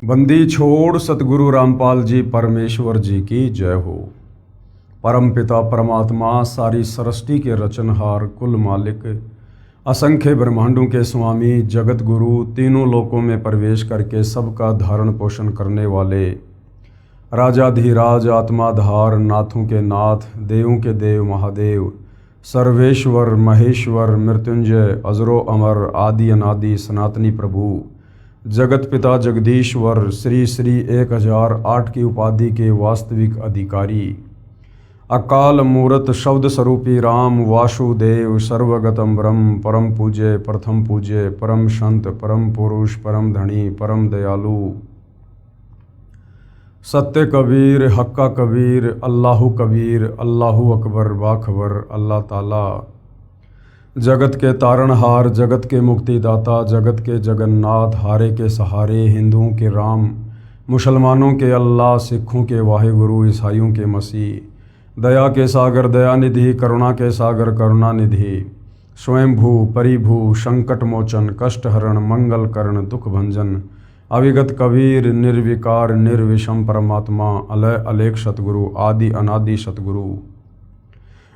बंदी छोड़ सतगुरु रामपाल जी परमेश्वर जी की जय हो। परम पिता परमात्मा सारी सृष्टि के रचनहार कुल मालिक असंख्य ब्रह्मांडों के स्वामी जगत गुरु तीनों लोकों में प्रवेश करके सबका धारण पोषण करने वाले राजाधिराज आत्माधार नाथों के नाथ देवों के देव महादेव सर्वेश्वर महेश्वर मृत्युंजय अजरो अमर आदि अनादि सनातनी प्रभु जगत पिता जगदीश्वर श्री श्री 1008 की उपाधि के वास्तविक अधिकारी अकाल मूरत शब्द स्वरूपी राम वासुदेव सर्वगतम ब्रह्म परम पूज्य प्रथम पूज्य परम संत परम पुरुष परम धनी परम दयालु सत्य कबीर हक्का कबीर अल्लाहु कबीर अल्लाहु अकबर बाखबर अल्लाह ताला जगत के तारणहार जगत के मुक्तिदाता जगत के जगन्नाथ हारे के सहारे हिंदुओं के राम मुसलमानों के अल्लाह सिखों के वाहिगुरु ईसाइयों के मसीह दया के सागर दयानिधि करुणा के सागर करुणानिधि स्वयंभू परिभू संकट मोचन कष्ट हरण मंगल करण दुख भंजन अविगत कबीर निर्विकार निर्विषम परमात्मा अलय अलेख सतगुरु आदि अनादि सतगुरु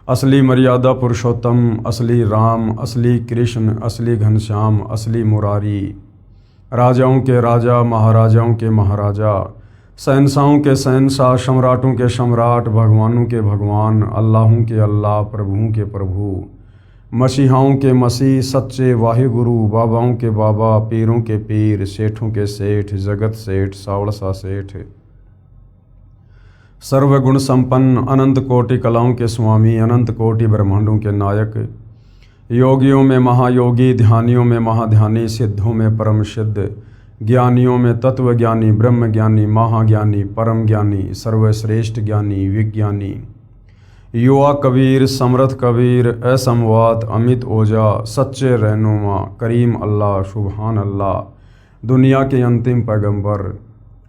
असली मर्यादा पुरुषोत्तम असली राम असली कृष्ण असली घनश्याम असली मुरारी राजाओं के राजा महाराजाओं के महाराजा शहंशाहों के शहंशाह सम्राटों के सम्राट भगवानों के भगवान अल्लाहों के अल्लाह प्रभुओं के प्रभु मसीहाओं के मसीह सच्चे वाहिगुरु बाबाओं के बाबा पीरों के पीर सेठों के सेठ जगत सेठ सावड़सा सेठ सर्वगुण संपन्न अनंत कोटि कलाओं के स्वामी अनंत कोटि ब्रह्मांडों के नायक योगियों में महायोगी ध्यानियों में महाध्यानी सिद्धों में परम सिद्ध ज्ञानियों में तत्वज्ञानी ब्रह्म ज्ञानी महाज्ञानी परम ज्ञानी सर्वश्रेष्ठ ज्ञानी विज्ञानी युवा कबीर समर्थ कबीर असमवात अमित ओजा सच्चे रहनुमा करीम अल्लाह सुबहान अल्लाह दुनिया के अंतिम पैगंबर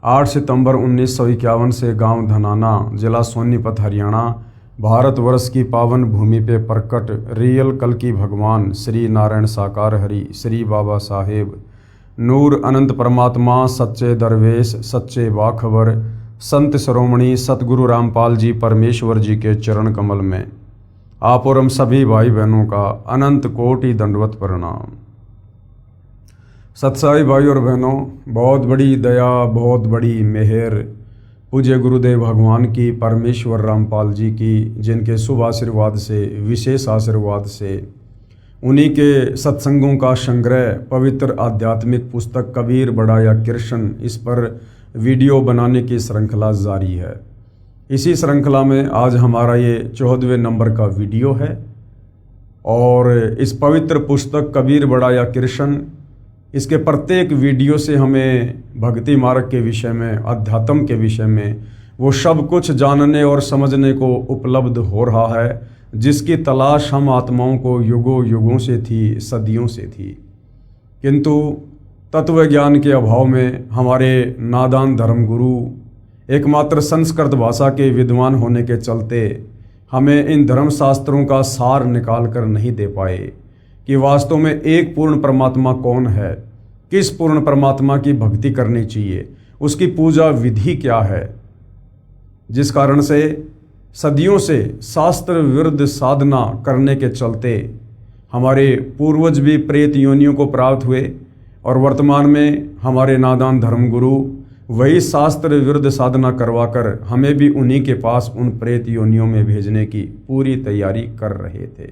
8 सितंबर 1951 से गांव धनाना जिला सोनीपत हरियाणा भारतवर्ष की पावन भूमि पे प्रकट रियल कल की भगवान श्री नारायण साकार हरि श्री बाबा साहेब नूर अनंत परमात्मा सच्चे दरवेश सच्चे बाखबर संत शिरोमणि सतगुरु रामपाल जी परमेश्वर जी के चरण कमल में आप और हम सभी भाई बहनों का अनंत कोटि दंडवत प्रणाम। सत्साई भाई और बहनों, बहुत बड़ी दया बहुत बड़ी मेहर पूज्य गुरुदेव भगवान की परमेश्वर रामपाल जी की जिनके शुभ आशीर्वाद से विशेष आशीर्वाद से उन्हीं के सत्संगों का संग्रह पवित्र आध्यात्मिक पुस्तक कबीर बड़ा या कृष्ण इस पर वीडियो बनाने की श्रृंखला जारी है। इसी श्रृंखला में आज हमारा ये 14वें नंबर का वीडियो है और इस पवित्र पुस्तक कबीर बड़ा या कृष्ण इसके प्रत्येक वीडियो से हमें भक्ति मार्ग के विषय में अध्यात्म के विषय में वो सब कुछ जानने और समझने को उपलब्ध हो रहा है जिसकी तलाश हम आत्माओं को युगों युगों से थी सदियों से थी, किंतु तत्व ज्ञान के अभाव में हमारे नादान धर्मगुरु एकमात्र संस्कृत भाषा के विद्वान होने के चलते हमें इन धर्मशास्त्रों का सार निकाल कर नहीं दे पाए कि वास्तव में एक पूर्ण परमात्मा कौन है, किस पूर्ण परमात्मा की भक्ति करनी चाहिए, उसकी पूजा विधि क्या है, जिस कारण से सदियों से शास्त्र विरुद्ध साधना करने के चलते हमारे पूर्वज भी प्रेत योनियों को प्राप्त हुए और वर्तमान में हमारे नादान धर्मगुरु वही शास्त्र विरुद्ध साधना करवाकर हमें भी उन्हीं के पास उन प्रेत योनियों में भेजने की पूरी तैयारी कर रहे थे।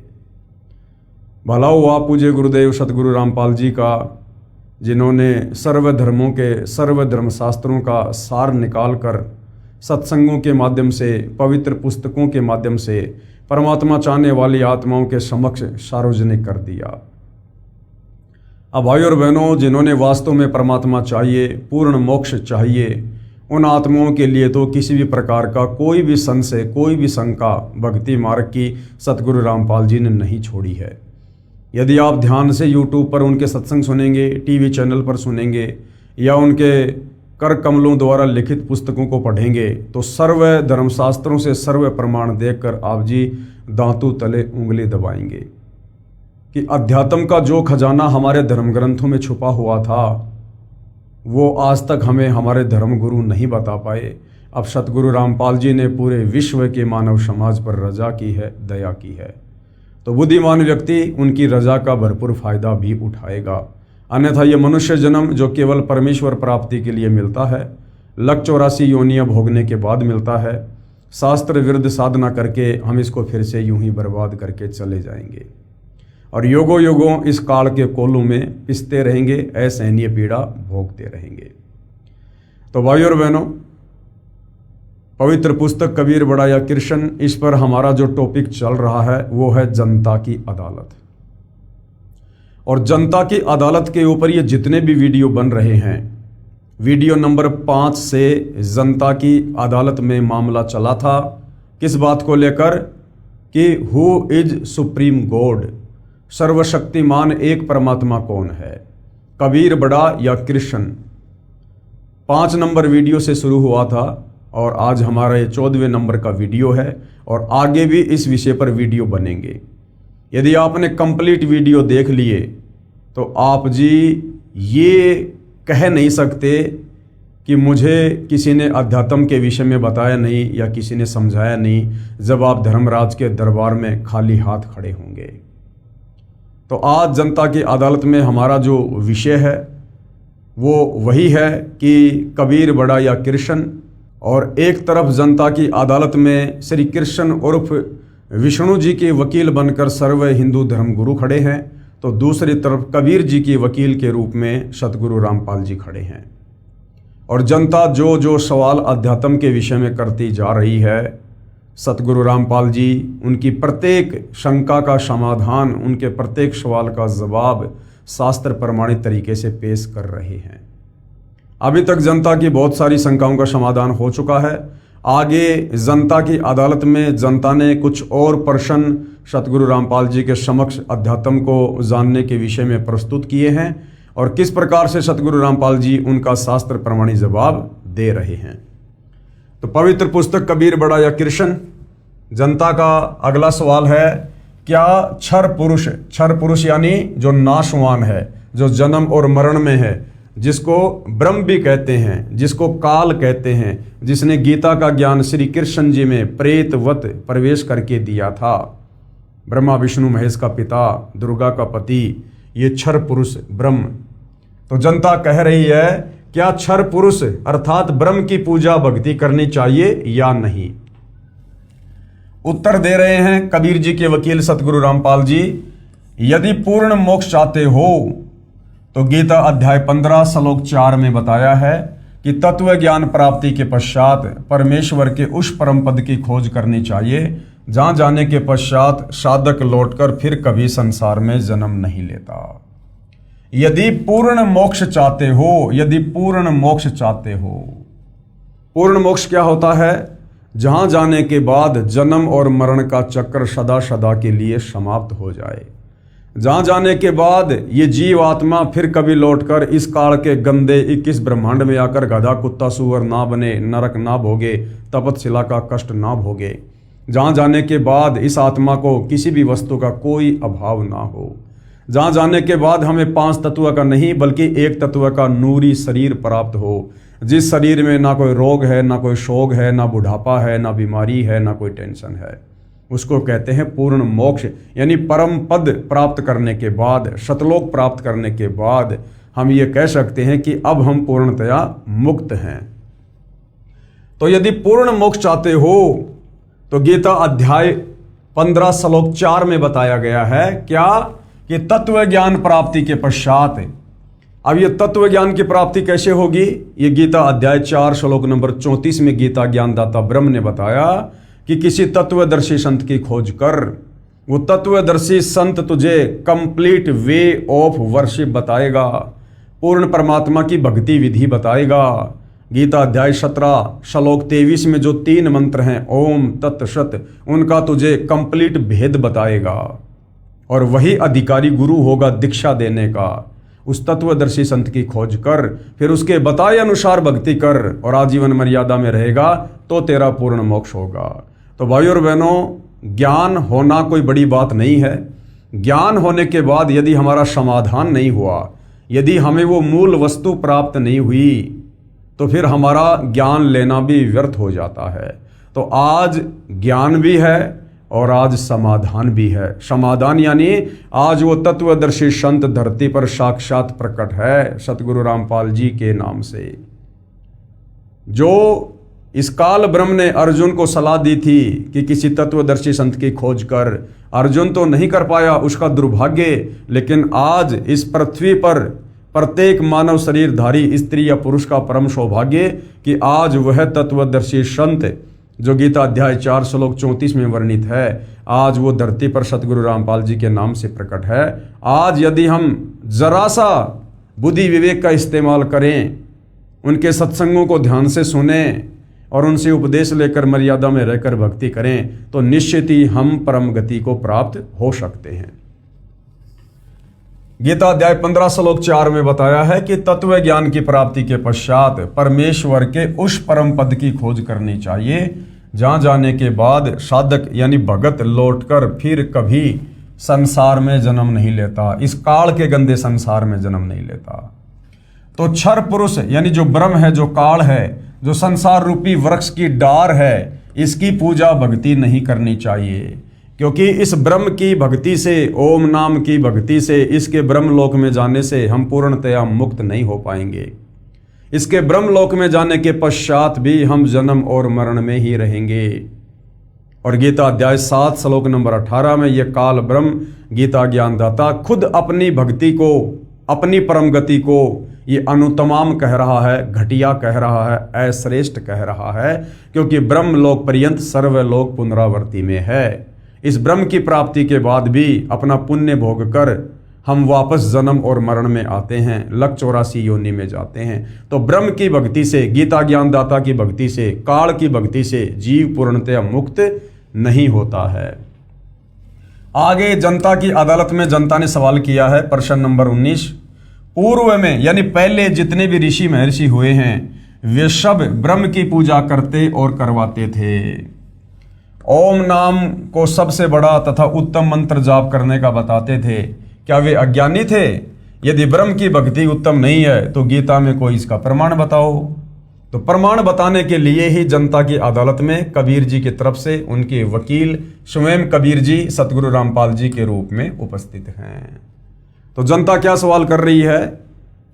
भला हुआ पूज्य गुरुदेव सतगुरु रामपाल जी का जिन्होंने सर्वधर्मों के सर्वधर्म शास्त्रों का सार निकाल कर सत्संगों के माध्यम से पवित्र पुस्तकों के माध्यम से परमात्मा चाहने वाली आत्माओं के समक्ष सार्वजनिक कर दिया। अब भाई और बहनों, जिन्होंने वास्तव में परमात्मा चाहिए पूर्ण मोक्ष चाहिए उन आत्माओं के लिए तो किसी भी प्रकार का कोई भी संशय कोई भी शंका भक्ति मार्ग की सतगुरु रामपाल जी ने नहीं छोड़ी है। यदि आप ध्यान से YouTube पर उनके सत्संग सुनेंगे, टीवी चैनल पर सुनेंगे या उनके कर कमलों द्वारा लिखित पुस्तकों को पढ़ेंगे तो सर्व धर्मशास्त्रों से सर्व प्रमाण देखकर आप जी दांतों तले उंगली दबाएंगे कि अध्यात्म का जो खजाना हमारे धर्म ग्रंथों में छुपा हुआ था वो आज तक हमें हमारे धर्मगुरु नहीं बता पाए। अब सतगुरु रामपाल जी ने पूरे विश्व के मानव समाज पर रजा की है, दया की है। तो बुद्धिमान व्यक्ति उनकी रजा का भरपूर फायदा भी उठाएगा। अन्यथा ये मनुष्य जन्म जो केवल परमेश्वर प्राप्ति के लिए मिलता है, 184 योनियां भोगने के बाद मिलता है, शास्त्र विरुद्ध साधना करके हम इसको फिर से यूं ही बर्बाद करके चले जाएंगे और योगों योगों इस काल के कोलू में पिसते रहेंगे, असहनीय पीड़ा भोगते रहेंगे। तो भाइयों और बहनों, पवित्र पुस्तक कबीर बड़ा या कृष्ण, इस पर हमारा जो टॉपिक चल रहा है वो है जनता की अदालत। और जनता की अदालत के ऊपर ये जितने भी वीडियो बन रहे हैं, वीडियो नंबर 5 से जनता की अदालत में मामला चला था। किस बात को लेकर कि हु इज सुप्रीम गॉड, सर्वशक्तिमान एक परमात्मा कौन है, कबीर बड़ा या कृष्ण। 5 नंबर वीडियो से शुरू हुआ था और आज हमारा ये 14वें नंबर का वीडियो है और आगे भी इस विषय पर वीडियो बनेंगे। यदि आपने कंप्लीट वीडियो देख लिए तो आप जी ये कह नहीं सकते कि मुझे किसी ने अध्यात्म के विषय में बताया नहीं या किसी ने समझाया नहीं, जब आप धर्मराज के दरबार में खाली हाथ खड़े होंगे। तो आज जनता की अदालत में हमारा जो विषय है वो वही है कि कबीर बड़ा या कृष्ण। और एक तरफ जनता की अदालत में श्री कृष्ण उर्फ विष्णु जी के वकील बनकर सर्व हिंदू धर्मगुरु खड़े हैं, तो दूसरी तरफ कबीर जी के वकील के रूप में सतगुरु रामपाल जी खड़े हैं। और जनता जो जो सवाल अध्यात्म के विषय में करती जा रही है, सतगुरु रामपाल जी उनकी प्रत्येक शंका का समाधान, उनके प्रत्येक सवाल का जवाब शास्त्र प्रमाणित तरीके से पेश कर रहे हैं। अभी तक जनता की बहुत सारी शंकाओं का समाधान हो चुका है। आगे जनता की अदालत में जनता ने कुछ और प्रश्न सतगुरु रामपाल जी के समक्ष अध्यात्म को जानने के विषय में प्रस्तुत किए हैं और किस प्रकार से सतगुरु रामपाल जी उनका शास्त्र प्रमाणित जवाब दे रहे हैं। तो पवित्र पुस्तक कबीर बड़ा या कृष्ण, जनता का अगला सवाल है, क्या क्षर पुरुष यानी जो नाशवान है, जो जन्म और मरण में है, जिसको ब्रह्म भी कहते हैं, जिसको काल कहते हैं, जिसने गीता का ज्ञान श्री कृष्ण जी में प्रेतवत प्रवेश करके दिया था, ब्रह्मा विष्णु महेश का पिता, दुर्गा का पति, ये क्षर पुरुष ब्रह्म। तो जनता कह रही है, क्या क्षर पुरुष अर्थात ब्रह्म की पूजा भक्ति करनी चाहिए या नहीं? उत्तर दे रहे हैं कबीर जी के वकील सतगुरु रामपाल जी, यदि पूर्ण मोक्ष चाहते हो तो गीता अध्याय 15 श्लोक 4 में बताया है कि तत्व ज्ञान प्राप्ति के पश्चात परमेश्वर के उस परम पद की खोज करनी चाहिए जहां जाने के पश्चात साधक लौटकर फिर कभी संसार में जन्म नहीं लेता। यदि पूर्ण मोक्ष चाहते हो, यदि पूर्ण मोक्ष चाहते हो, पूर्ण मोक्ष क्या होता है? जहां जाने के बाद जन्म और मरण का चक्र सदा सदा के लिए समाप्त हो जाए, जहां जाने के बाद ये जीव आत्मा फिर कभी लौटकर इस काल के गंदे 21 ब्रह्मांड में आकर गधा कुत्ता सुअर ना बने, नरक ना भोगे, तपतशिला का कष्ट ना भोगे, जहां जाने के बाद इस आत्मा को किसी भी वस्तु का कोई अभाव ना हो, जहां जाने के बाद हमें 5 तत्व का नहीं बल्कि एक तत्व का नूरी शरीर प्राप्त हो, जिस शरीर में ना कोई रोग है, ना कोई शोक है, ना बुढ़ापा है, ना बीमारी है, ना कोई टेंशन है, उसको कहते हैं पूर्ण मोक्ष। यानी परम पद प्राप्त करने के बाद, सतलोक प्राप्त करने के बाद हम ये कह सकते हैं कि अब हम पूर्णतया मुक्त हैं। तो यदि पूर्ण मोक्ष चाहते हो तो गीता अध्याय 15 श्लोक 4 में बताया गया है क्या कि तत्व ज्ञान प्राप्ति के पश्चात। अब ये तत्व ज्ञान की प्राप्ति कैसे होगी? ये गीता अध्याय 4 श्लोक नंबर 34 में गीता ज्ञानदाता ब्रह्म ने बताया कि किसी तत्वदर्शी संत की खोज कर। वो तत्वदर्शी संत तुझे कंप्लीट वे ऑफ वर्शिप बताएगा, पूर्ण परमात्मा की भक्ति विधि बताएगा। गीता अध्याय 17 श्लोक 23 में जो 3 मंत्र हैं ओम तत् सत, उनका तुझे कंप्लीट भेद बताएगा और वही अधिकारी गुरु होगा दीक्षा देने का। उस तत्वदर्शी संत की खोज कर, फिर उसके बताए अनुसार भक्ति कर और आजीवन मर्यादा में रहेगा तो तेरा पूर्ण मोक्ष होगा। तो भाइयों और बहनों, ज्ञान होना कोई बड़ी बात नहीं है। ज्ञान होने के बाद यदि हमारा समाधान नहीं हुआ, यदि हमें वो मूल वस्तु प्राप्त नहीं हुई तो फिर हमारा ज्ञान लेना भी व्यर्थ हो जाता है। तो आज ज्ञान भी है और आज समाधान भी है। समाधान यानी आज वो तत्वदर्शी संत धरती पर साक्षात प्रकट है सतगुरु रामपाल जी के नाम से। जो इस काल ब्रह्म ने अर्जुन को सलाह दी थी कि किसी तत्वदर्शी संत की खोज कर, अर्जुन तो नहीं कर पाया, उसका दुर्भाग्य। लेकिन आज इस पृथ्वी पर प्रत्येक मानव शरीरधारी स्त्री या पुरुष का परम सौभाग्य कि आज वह तत्वदर्शी संत जो गीता अध्याय 4 श्लोक 34 में वर्णित है, आज वो धरती पर सतगुरु रामपाल जी के नाम से प्रकट है। आज यदि हम जरा सा बुद्धि विवेक का इस्तेमाल करें, उनके सत्संगों को ध्यान से सुने और उनसे उपदेश लेकर मर्यादा में रहकर भक्ति करें तो निश्चित ही हम परम गति को प्राप्त हो सकते हैं। गीता अध्याय 15 श्लोक 4 में बताया है कि तत्व ज्ञान की प्राप्ति के पश्चात परमेश्वर के उस परम पद की खोज करनी चाहिए जहां जाने के बाद साधक यानी भगत लौटकर फिर कभी संसार में जन्म नहीं लेता, इस काल के गंदे संसार में जन्म नहीं लेता। तो क्षर पुरुष यानी जो ब्रह्म है, जो काल है, जो संसार रूपी वृक्ष की डार है, इसकी पूजा भक्ति नहीं करनी चाहिए, क्योंकि इस ब्रह्म की भक्ति से, ओम नाम की भक्ति से, इसके ब्रह्मलोक में जाने से हम पूर्णतया मुक्त नहीं हो पाएंगे। इसके ब्रह्मलोक में जाने के पश्चात भी हम जन्म और मरण में ही रहेंगे। और गीता अध्याय 7 श्लोक नंबर 18 में यह काल ब्रह्म गीता ज्ञानदाता खुद अपनी भक्ति को, अपनी परम गति को ये अनुतमाम कह रहा है, घटिया कह रहा है, अश्रेष्ठ कह रहा है, क्योंकि ब्रह्म लोक पर्यंत सर्वलोक पुनरावर्ती में है। इस ब्रह्म की प्राप्ति के बाद भी अपना पुण्य भोग कर हम वापस जन्म और मरण में आते हैं, लक 84 योनि में जाते हैं। तो ब्रह्म की भक्ति से, गीता ज्ञानदाता की भक्ति से, काल की भक्ति से जीव पूर्णतया मुक्त नहीं होता है। आगे जनता की अदालत में जनता ने सवाल किया है, प्रश्न नंबर 19। पूर्व में यानी पहले जितने भी ऋषि महर्षि हुए हैं वे सब ब्रह्म की पूजा करते और करवाते थे। ओम नाम को सबसे बड़ा तथा उत्तम मंत्र जाप करने का बताते थे। क्या वे अज्ञानी थे? यदि ब्रह्म की भक्ति उत्तम नहीं है तो गीता में कोई इसका प्रमाण बताओ। तो प्रमाण बताने के लिए ही जनता की अदालत में कबीर जी की तरफ से उनके वकील स्वयं कबीर जी सतगुरु रामपाल जी के रूप में उपस्थित हैं। तो जनता क्या सवाल कर रही है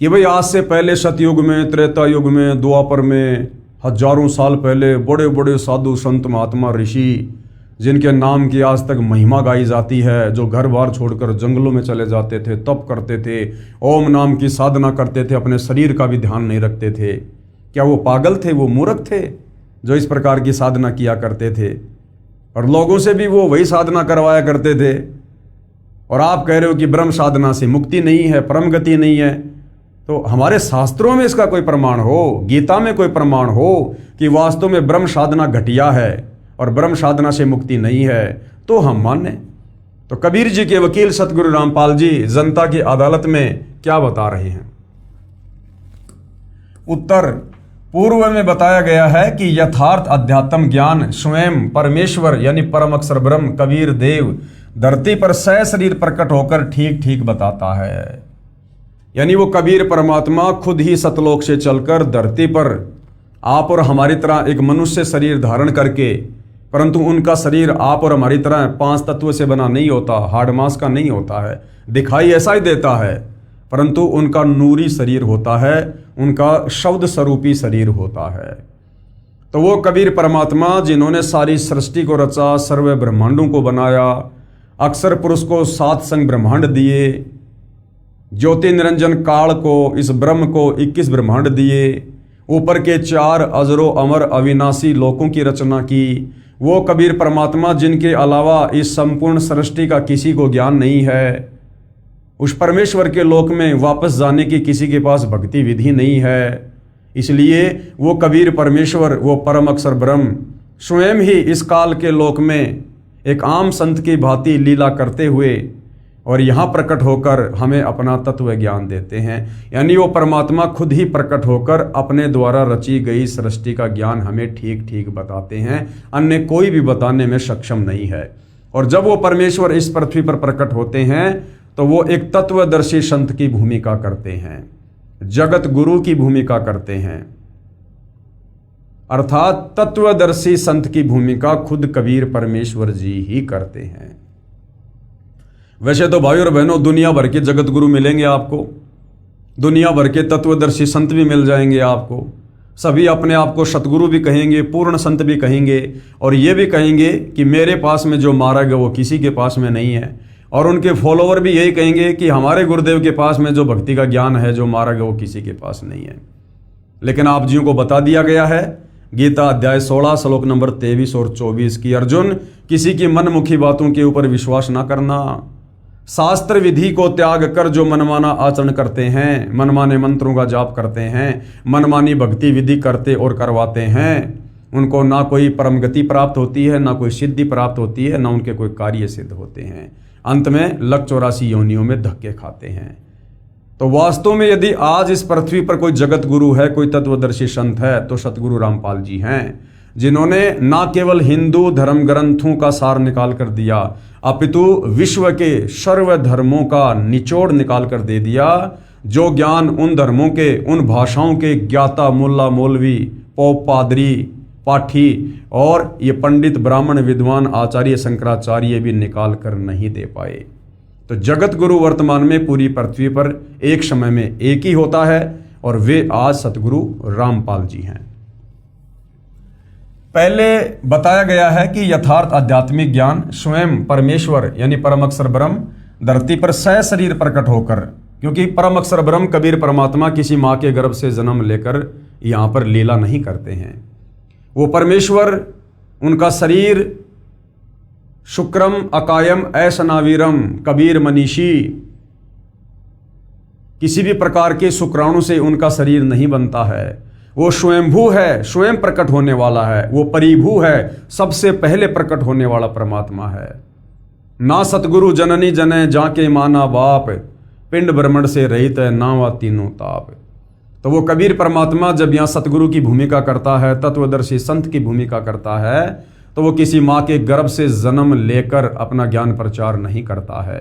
कि भाई आज से पहले सतयुग में, त्रेता युग में, द्वापर में, हजारों साल पहले बड़े बड़े साधु संत महात्मा ऋषि जिनके नाम की आज तक महिमा गाई जाती है, जो घर बार छोड़कर जंगलों में चले जाते थे, तप करते थे, ओम नाम की साधना करते थे, अपने शरीर का भी ध्यान नहीं रखते थे, क्या वो पागल थे, वो मूर्ख थे जो इस प्रकार की साधना किया करते थे? और लोगों से भी वो वही साधना करवाया करते थे। और आप कह रहे हो कि ब्रह्म साधना से मुक्ति नहीं है, परम गति नहीं है। तो हमारे शास्त्रों में इसका कोई प्रमाण हो, गीता में कोई प्रमाण हो कि वास्तव में ब्रह्म साधना घटिया है और ब्रह्म साधना से मुक्ति नहीं है, तो हम माने। तो कबीर जी के वकील सतगुरु रामपाल जी जनता की अदालत में क्या बता रहे हैं? उत्तर पूर्व में बताया गया है कि यथार्थ अध्यात्म ज्ञान स्वयं परमेश्वर यानी परम अक्षर ब्रह्म कबीर देव धरती पर सशरीर प्रकट होकर ठीक ठीक बताता है। यानी वो कबीर परमात्मा खुद ही सतलोक से चलकर धरती पर आप और हमारी तरह एक मनुष्य शरीर धारण करके, परंतु उनका शरीर आप और हमारी तरह 5 तत्व से बना नहीं होता, हाड़ मांस का नहीं होता है, दिखाई ऐसा ही देता है, परंतु उनका नूरी शरीर होता है, उनका शब्द स्वरूपी शरीर होता है। तो वो कबीर परमात्मा जिन्होंने सारी सृष्टि को रचा, सर्व ब्रह्मांडों को बनाया, अक्षर पुरुष को 7 संग ब्रह्मांड दिए, ज्योति निरंजन काल को, इस ब्रह्म को 21 ब्रह्मांड दिए, ऊपर के 4 अजरो अमर अविनाशी लोकों की रचना की, वो कबीर परमात्मा जिनके अलावा इस संपूर्ण सृष्टि का किसी को ज्ञान नहीं है, उस परमेश्वर के लोक में वापस जाने की किसी के पास भक्ति विधि नहीं है, इसलिए वो कबीर परमेश्वर, वो परम अक्षर ब्रह्म स्वयं ही इस काल के लोक में एक आम संत की भांति लीला करते हुए और यहाँ प्रकट होकर हमें अपना तत्व ज्ञान देते हैं। यानी वो परमात्मा खुद ही प्रकट होकर अपने द्वारा रची गई सृष्टि का ज्ञान हमें ठीक ठीक बताते हैं, अन्य कोई भी बताने में सक्षम नहीं है। और जब वो परमेश्वर इस पृथ्वी पर प्रकट होते हैं तो वो एक तत्वदर्शी संत की भूमिका करते हैं, जगत गुरु की भूमिका करते हैं, अर्थात तत्वदर्शी संत की भूमिका खुद कबीर परमेश्वर जी ही करते हैं। वैसे तो भाई और बहनों दुनिया भर के जगत गुरु मिलेंगे आपको, दुनिया भर के तत्वदर्शी संत भी मिल जाएंगे आपको, सभी अपने आप को सतगुरु भी कहेंगे, पूर्ण संत भी कहेंगे, और ये भी कहेंगे कि मेरे पास में जो मार्ग है वो किसी के पास में नहीं है, और उनके फॉलोवर भी यही कहेंगे कि हमारे गुरुदेव के पास में जो भक्ति का ज्ञान है, जो मार्ग है वो किसी के पास नहीं है। लेकिन आप जियों को बता दिया गया है गीता अध्याय 16 श्लोक नंबर 23 और 24 की, अर्जुन किसी की मनमुखी बातों के ऊपर विश्वास ना करना, शास्त्र विधि को त्याग कर जो मनमाना आचरण करते हैं, मनमाने मंत्रों का जाप करते हैं, मनमानी भक्ति विधि करते और करवाते हैं, उनको ना कोई परम गति प्राप्त होती है, ना कोई सिद्धि प्राप्त होती है, ना उनके कोई कार्य सिद्ध होते हैं, अंत में लक 84 योनियों में धक्के खाते हैं। तो वास्तव में यदि आज इस पृथ्वी पर कोई जगत गुरु है, कोई तत्वदर्शी संत है, तो सतगुरु रामपाल जी हैं, जिन्होंने ना केवल हिंदू धर्म ग्रंथों का सार निकाल कर दिया, अपितु विश्व के सर्व धर्मों का निचोड़ निकाल कर दे दिया। जो ज्ञान उन धर्मों के, उन भाषाओं के ज्ञाता मुल्ला मौलवी पोप पादरी पाठी और ये पंडित ब्राह्मण विद्वान आचार्य शंकराचार्य भी निकाल कर नहीं दे पाए। तो जगत गुरु वर्तमान में पूरी पृथ्वी पर एक समय में एक ही होता है, और वे आज सतगुरु रामपाल जी हैं। पहले बताया गया है कि यथार्थ आध्यात्मिक ज्ञान स्वयं परमेश्वर यानी परम अक्षर ब्रह्म धरती पर सशरीर प्रकट होकर, क्योंकि परम अक्षर ब्रह्म कबीर परमात्मा किसी माँ के गर्भ से जन्म लेकर यहाँ पर लीला नहीं करते हैं। वो परमेश्वर, उनका शरीर शुक्रम अकायम ऐसनावीरम कबीर मनीषी, किसी भी प्रकार के शुक्राणु से उनका शरीर नहीं बनता है। वो स्वयंभू है, स्वयं प्रकट होने वाला है, वो परिभू है, सबसे पहले प्रकट होने वाला परमात्मा है। ना सतगुरु जननी जने जाके माना बाप, पिंड ब्रह्मंड से रहित है नावा तीनों ताप। तो वो कबीर परमात्मा जब यहाँ सतगुरु की भूमिका करता है, तत्वदर्शी संत की भूमिका करता है, तो वो किसी माँ के गर्भ से जन्म लेकर अपना ज्ञान प्रचार नहीं करता है।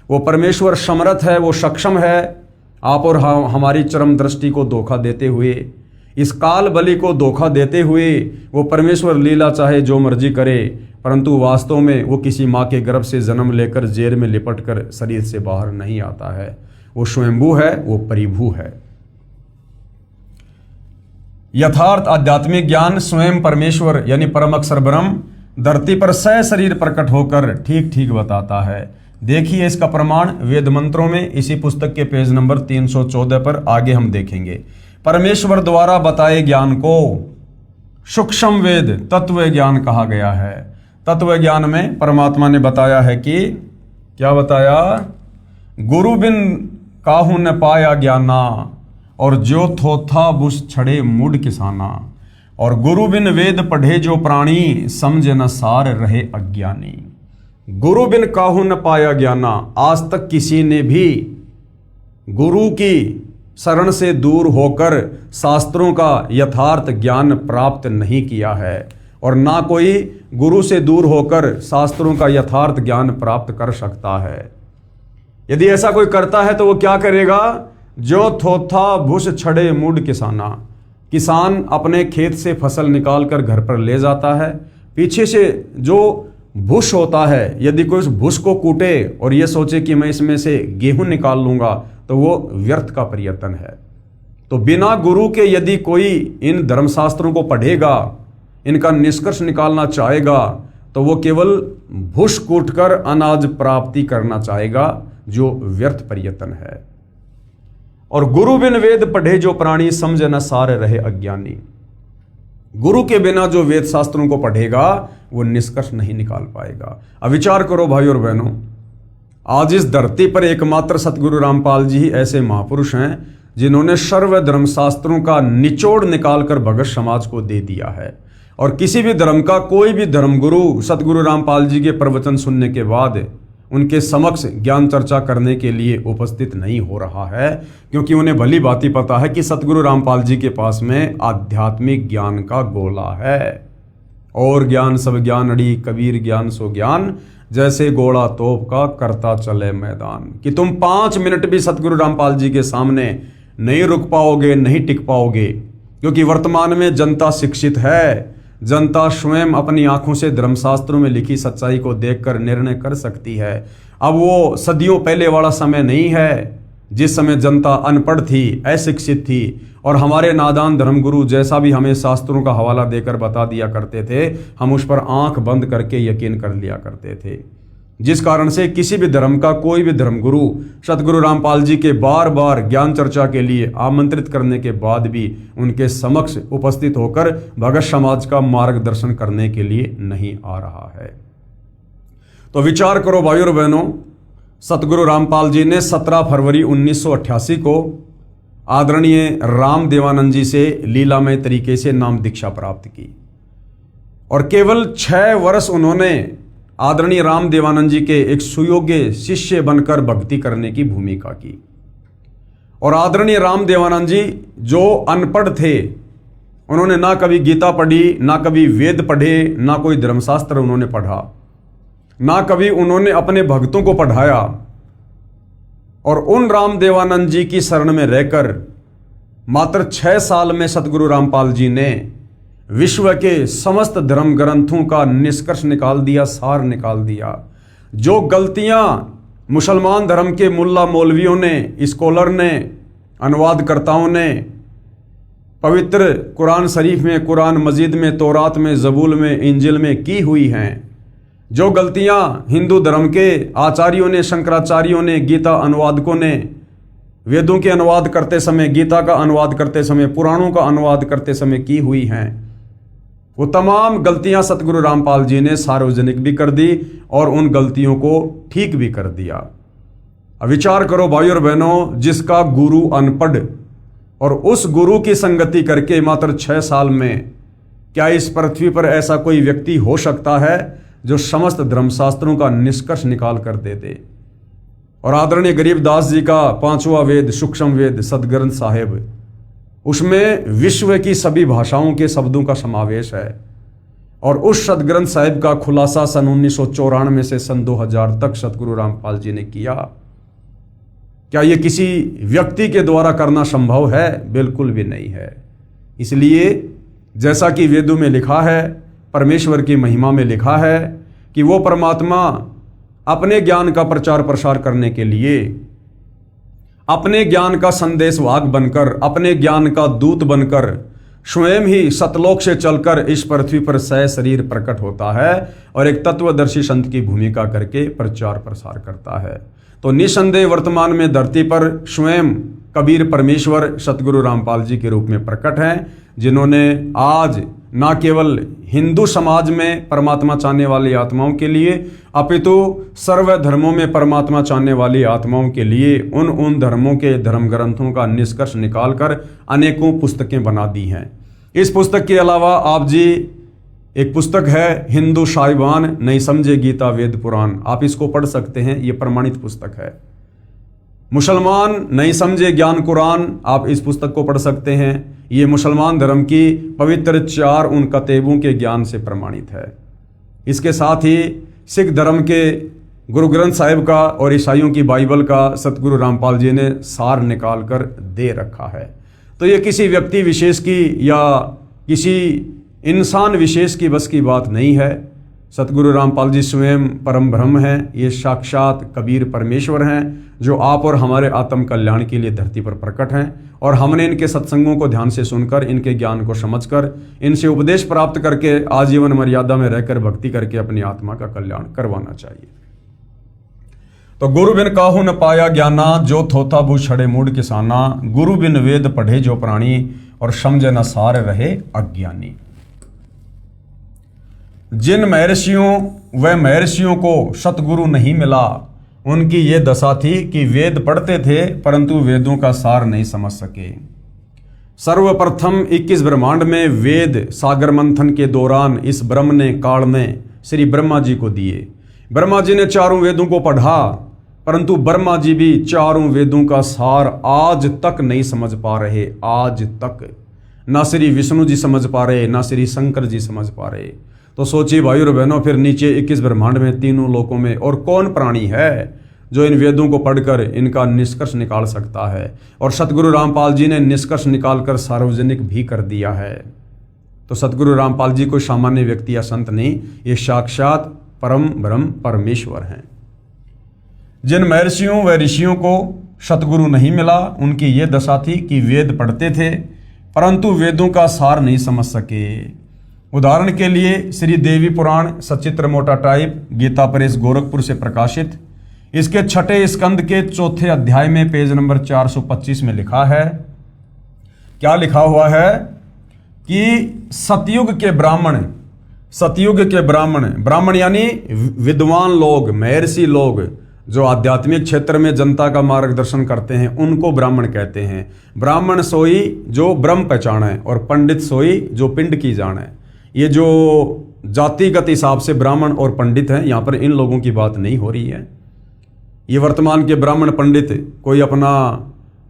वो परमेश्वर समर्थ है, वो सक्षम है आप और हमारी चरम दृष्टि को धोखा देते हुए, इस काल बलि को धोखा देते हुए वो परमेश्वर लीला चाहे जो मर्जी करे, परंतु वास्तव में वो किसी माँ के गर्भ से जन्म लेकर जेल में लिपट कर शरीर से बाहर नहीं आता है। वो स्वयंभू है, वो परिभू है। यथार्थ आध्यात्मिक ज्ञान स्वयं परमेश्वर यानी परम अक्षर ब्रह्म धरती पर सशरीर प्रकट होकर ठीक ठीक बताता है। देखिए इसका प्रमाण वेद मंत्रों में, इसी पुस्तक के पेज नंबर 314 पर आगे हम देखेंगे। परमेश्वर द्वारा बताए ज्ञान को सूक्ष्म वेद तत्व ज्ञान कहा गया है। तत्व ज्ञान में परमात्मा ने बताया है कि क्या बताया, गुरु बिन काहू न पाया ज्ञाना, और जो थोथा बुस छड़े मुड किसाना, और गुरु बिन वेद पढ़े जो प्राणी, समझ न सार रहे अज्ञानी। गुरु बिन काहू न पाया ज्ञाना, आज तक किसी ने भी गुरु की शरण से दूर होकर शास्त्रों का यथार्थ ज्ञान प्राप्त नहीं किया है, और ना कोई गुरु से दूर होकर शास्त्रों का यथार्थ ज्ञान प्राप्त कर सकता है। यदि ऐसा कोई करता है तो वो क्या करेगा, जो थोथा भूस छड़े मुड किसाना, किसान अपने खेत से फसल निकाल कर घर पर ले जाता है, पीछे से जो भूस होता है, यदि कोई उस भूस को कूटे और ये सोचे कि मैं इसमें से गेहूं निकाल लूंगा, तो वो व्यर्थ का प्रयत्न है। तो बिना गुरु के यदि कोई इन धर्मशास्त्रों को पढ़ेगा, इनका निष्कर्ष निकालना चाहेगा, तो वो केवल भूस कूटकर अनाज प्राप्ति करना चाहेगा, जो व्यर्थ प्रयत्न है। और गुरु बिन वेद पढ़े जो प्राणी, समझ न सार रहे अज्ञानी। गुरु के बिना जो वेद शास्त्रों को पढ़ेगा वो निष्कर्ष नहीं निकाल पाएगा। अब विचार करो भाई और बहनों, आज इस धरती पर एकमात्र सतगुरु रामपाल जी ही ऐसे महापुरुष हैं जिन्होंने सर्व धर्म शास्त्रों का निचोड़ निकालकर भगत समाज को दे दिया है। और किसी भी धर्म का कोई भी धर्मगुरु सतगुरु रामपाल जी के प्रवचन सुनने के बाद उनके समक्ष ज्ञान चर्चा करने के लिए उपस्थित नहीं हो रहा है, क्योंकि उन्हें भली भांति पता है कि सतगुरु रामपाल जी के पास में आध्यात्मिक ज्ञान का गोला है। और ज्ञान सब ज्ञान अड़ी, कबीर ज्ञान सो ज्ञान, जैसे घोड़ा तोप का करता चले मैदान। कि तुम 5 मिनट भी सतगुरु रामपाल जी के सामने नहीं रुक पाओगे, नहीं टिक पाओगे, क्योंकि वर्तमान में जनता शिक्षित है। जनता स्वयं अपनी आंखों से धर्मशास्त्रों में लिखी सच्चाई को देखकर निर्णय कर सकती है। अब वो सदियों पहले वाला समय नहीं है जिस समय जनता अनपढ़ थी, अशिक्षित थी, और हमारे नादान धर्मगुरु जैसा भी हमें शास्त्रों का हवाला देकर बता दिया करते थे, हम उस पर आंख बंद करके यकीन कर लिया करते थे। जिस कारण से किसी भी धर्म का कोई भी धर्मगुरु सतगुरु रामपाल जी के बार बार ज्ञान चर्चा के लिए आमंत्रित करने के बाद भी उनके समक्ष उपस्थित होकर भगत समाज का मार्गदर्शन करने के लिए नहीं आ रहा है। तो विचार करो भाइयों और बहनों, सतगुरु रामपाल जी ने 17 फरवरी 1988 को आदरणीय राम देवानंद जी से लीलामय तरीके से नाम दीक्षा प्राप्त की, और केवल 6 वर्ष उन्होंने आदरणीय राम देवानंद जी के एक सुयोग्य शिष्य बनकर भक्ति करने की भूमिका की। और आदरणीय राम देवानंद जी जो अनपढ़ थे, उन्होंने ना कभी गीता पढ़ी, ना कभी वेद पढ़े, ना कोई धर्मशास्त्र उन्होंने पढ़ा, ना कभी उन्होंने अपने भक्तों को पढ़ाया। और उन राम देवानंद जी की शरण में रहकर मात्र 6 साल में सतगुरु रामपाल जी ने विश्व के समस्त धर्म ग्रंथों का निष्कर्ष निकाल दिया, सार निकाल दिया। जो गलतियां मुसलमान धर्म के मुल्ला मौलवियों ने, स्कॉलर ने, अनुवादकर्ताओं ने पवित्र कुरान शरीफ में, कुरान मजीद में, तौरात में, जबूल में, इंजिल में की हुई हैं, जो गलतियां हिंदू धर्म के आचार्यों ने, शंकराचार्यों ने, गीता अनुवादकों ने वेदों के अनुवाद करते समय, गीता का अनुवाद करते समय, पुराणों का अनुवाद करते समय की हुई हैं, वो तमाम गलतियां सतगुरु रामपाल जी ने सार्वजनिक भी कर दी और उन गलतियों को ठीक भी कर दिया। अब विचार करो भाइयों और बहनों, जिसका गुरु अनपढ़ और उस गुरु की संगति करके मात्र 6 साल में, क्या इस पृथ्वी पर ऐसा कोई व्यक्ति हो सकता है जो समस्त धर्मशास्त्रों का निष्कर्ष निकाल कर दे दे। और आदरणीय गरीबदास जी का 5वां वेद, सूक्ष्म वेद, सदग्रंथ साहिब, उसमें विश्व की सभी भाषाओं के शब्दों का समावेश है। और उस सदग्रंथ साहिब का खुलासा सन 1994 से सन 2000 तक सतगुरु रामपाल जी ने किया। क्या यह किसी व्यक्ति के द्वारा करना संभव है? बिल्कुल भी नहीं है। इसलिए जैसा कि वेदों में लिखा है, परमेश्वर की महिमा में लिखा है कि वो परमात्मा अपने ज्ञान का प्रचार प्रसार करने के लिए, अपने ज्ञान का संदेशवाहक बनकर, अपने ज्ञान का दूत बनकर स्वयं ही सतलोक से चलकर इस पृथ्वी पर सशरीर प्रकट होता है और एक तत्वदर्शी संत की भूमिका करके प्रचार प्रसार करता है। तो निसंदेह वर्तमान में धरती पर स्वयं कबीर परमेश्वर सतगुरु रामपाल जी के रूप में प्रकट हैं, जिन्होंने आज न केवल हिंदू समाज में परमात्मा चाहने वाली आत्माओं के लिए, अपितु सर्व धर्मों में परमात्मा चाहने वाली आत्माओं के लिए उन धर्मों के धर्म ग्रंथों का निष्कर्ष निकालकर अनेकों पुस्तकें बना दी हैं। इस पुस्तक के अलावा आप जी एक पुस्तक है हिंदू साहिबान नहीं समझे गीता वेद पुराण, आप इसको पढ़ सकते हैं, ये प्रमाणित पुस्तक है। मुसलमान नहीं समझे ज्ञान कुरान, आप इस पुस्तक को पढ़ सकते हैं। ये मुसलमान धर्म की पवित्र 4 उन कतेबों के ज्ञान से प्रमाणित है। इसके साथ ही सिख धर्म के गुरु ग्रंथ साहिब का और ईसाइयों की बाइबल का सतगुरु रामपाल जी ने सार निकाल कर दे रखा है। तो ये किसी व्यक्ति विशेष की या किसी इंसान विशेष की बस की बात नहीं है। सतगुरु रामपाल जी स्वयं परम ब्रह्म हैं, ये साक्षात कबीर परमेश्वर हैं, जो आप और हमारे आत्म कल्याण के लिए धरती पर प्रकट हैं। और हमने इनके सत्संगों को ध्यान से सुनकर, इनके ज्ञान को समझकर, इनसे उपदेश प्राप्त करके आजीवन मर्यादा में रहकर भक्ति करके अपनी आत्मा का कल्याण करवाना चाहिए। तो गुरु बिन काहू न पाया ज्ञाना, जो थोथा भू छड़े मूड किसाना, गुरु बिन वेद पढ़े जो प्राणी, और समझे न सार रहे अज्ञानी। जिन महर्षियों व महर्षियों को सतगुरु नहीं मिला, उनकी ये दशा थी कि वेद पढ़ते थे परंतु वेदों का सार नहीं समझ सके। सर्वप्रथम 21 ब्रह्मांड में वेद सागर मंथन के दौरान इस ब्रह्म ने काल ने श्री ब्रह्मा जी को दिए। ब्रह्मा जी ने 4 वेदों को पढ़ा, परंतु ब्रह्मा जी भी 4 वेदों का सार आज तक नहीं समझ पा रहे। आज तक ना श्री विष्णु जी समझ पा रहे, ना श्री शंकर जी समझ पा रहे। तो सोचिए भाइयों और बहनों, फिर नीचे 21 ब्रह्मांड में, तीनों लोकों में और कौन प्राणी है जो इन वेदों को पढ़कर इनका निष्कर्ष निकाल सकता है। और सतगुरु रामपाल जी ने निष्कर्ष निकालकर सार्वजनिक भी कर दिया है। तो सतगुरु रामपाल जी कोई सामान्य व्यक्ति या संत नहीं, ये साक्षात परम ब्रह्म परमेश्वर हैं। जिन महर्षियों व ऋषियों को सतगुरु नहीं मिला, उनकी ये दशा थी कि वेद पढ़ते थे परंतु वेदों का सार नहीं समझ सके। उदाहरण के लिए श्री देवी पुराण सचित्र मोटा टाइप, गीता प्रेस गोरखपुर से प्रकाशित, इसके 6ठे स्कंद के 4थे अध्याय में पेज नंबर 425 में लिखा है, क्या लिखा हुआ है कि सतयुग के ब्राह्मण यानी विद्वान लोग, महर्षि लोग जो आध्यात्मिक क्षेत्र में जनता का मार्गदर्शन करते हैं, उनको ब्राह्मण कहते हैं। ब्राह्मण सोई जो ब्रह्म पहचाने और पंडित सोई जो पिंड की जाने। ये जो जातिगत हिसाब से ब्राह्मण और पंडित हैं, यहाँ पर इन लोगों की बात नहीं हो रही है। ये वर्तमान के ब्राह्मण पंडित कोई अपना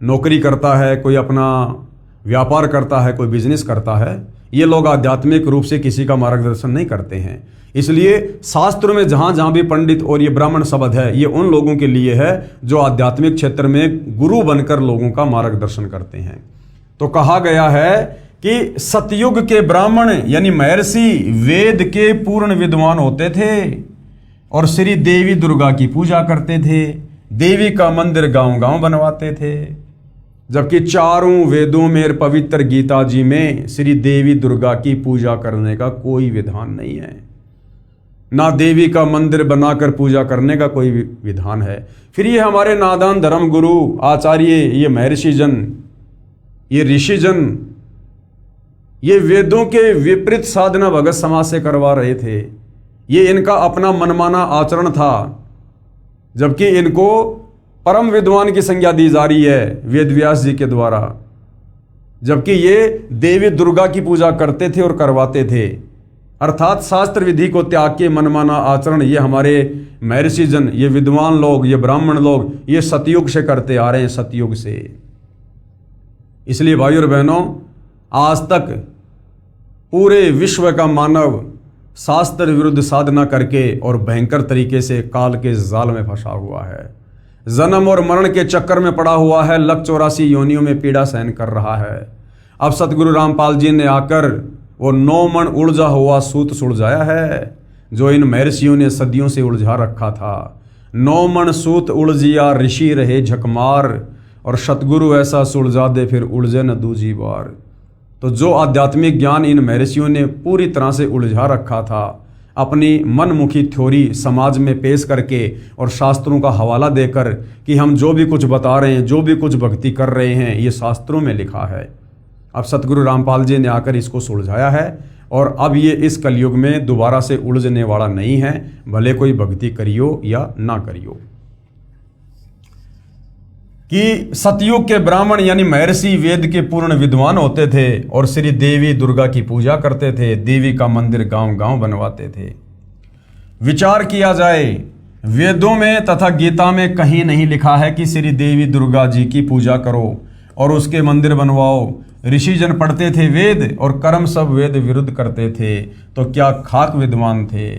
नौकरी करता है, कोई अपना व्यापार करता है, कोई बिजनेस करता है, ये लोग आध्यात्मिक रूप से किसी का मार्गदर्शन नहीं करते हैं। इसलिए शास्त्रों में जहाँ जहाँ भी पंडित और ये ब्राह्मण शब्द है, ये उन लोगों के लिए है जो आध्यात्मिक क्षेत्र में गुरु बनकर लोगों का मार्गदर्शन करते हैं। तो कहा गया है कि सतयुग के ब्राह्मण यानी महर्षि वेद के पूर्ण विद्वान होते थे और श्री देवी दुर्गा की पूजा करते थे, देवी का मंदिर गांव गांव बनवाते थे। जबकि चारों वेदों में पवित्र गीता जी में श्री देवी दुर्गा की पूजा करने का कोई विधान नहीं है, ना देवी का मंदिर बनाकर पूजा करने का कोई विधान है। फिर ये हमारे नादान धर्म गुरु आचार्य, ये महर्षि जन, ये ऋषि जन, ये वेदों के विपरीत साधना भगत समाज से करवा रहे थे। ये इनका अपना मनमाना आचरण था, जबकि इनको परम विद्वान की संज्ञा दी जा रही है वेद व्यास जी के द्वारा। जबकि ये देवी दुर्गा की पूजा करते थे और करवाते थे, अर्थात शास्त्र विधि को त्याग के मनमाना आचरण ये हमारे महर्षि जन, ये विद्वान लोग, ये ब्राह्मण लोग, ये सतयुग से करते आ रहे हैं, सतयुग से। इसलिए भाइयों और बहनों, आज तक पूरे विश्व का मानव शास्त्र विरुद्ध साधना करके और भयंकर तरीके से काल के जाल में फंसा हुआ है, जन्म और मरण के चक्कर में पड़ा हुआ है, लख 84 योनियों में पीड़ा सहन कर रहा है। अब सतगुरु रामपाल जी ने आकर वो 9 मन उलझा हुआ सूत सुलझाया है, जो इन महर्षियों ने सदियों से उलझा रखा था। 9 मन सूत उलझिया ऋषि रहे झकमार, और सतगुरु ऐसा सुलझा दे फिर उलझे न दूजी बार। तो जो आध्यात्मिक ज्ञान इन महर्षियों ने पूरी तरह से उलझा रखा था, अपनी मनमुखी थ्योरी समाज में पेश करके और शास्त्रों का हवाला देकर कि हम जो भी कुछ बता रहे हैं, जो भी कुछ भक्ति कर रहे हैं, ये शास्त्रों में लिखा है। अब सतगुरु रामपाल जी ने आकर इसको सुलझाया है, और अब ये इस कलयुग में दोबारा से उलझने वाला नहीं है, भले कोई भक्ति करियो या ना करियो। कि सतयुग के ब्राह्मण यानी महर्षि वेद के पूर्ण विद्वान होते थे और श्री देवी दुर्गा की पूजा करते थे, देवी का मंदिर गांव गांव बनवाते थे। विचार किया जाए, वेदों में तथा गीता में कहीं नहीं लिखा है कि श्री देवी दुर्गा जी की पूजा करो और उसके मंदिर बनवाओ। ऋषिजन पढ़ते थे वेद और कर्म सब वेद विरुद्ध करते थे, तो क्या खाक विद्वान थे।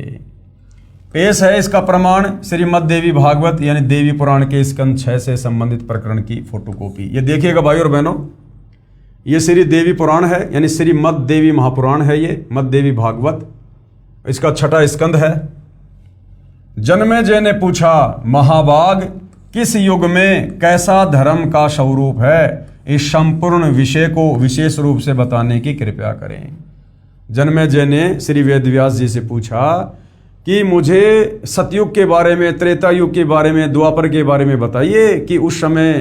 पेश है इसका प्रमाण श्रीमद देवी भागवत यानी देवी पुराण के स्कंद 6 से संबंधित प्रकरण की फोटोकॉपी। ये देखिएगा भाइयों और बहनों, ये श्री देवी पुराण है यानी श्रीमद देवी महापुराण है, ये मद देवी भागवत, इसका 6ठा स्कंद है। जन्मेजय ने पूछा, महाभाग किस युग में कैसा धर्म का स्वरूप है, इस संपूर्ण विषय को विशेष रूप से बताने की कृपा करें। जन्मेजय ने श्री वेदव्यास जी से पूछा कि मुझे सतयुग के बारे में, त्रेता युग के बारे में, द्वापर के बारे में बताइए कि उस समय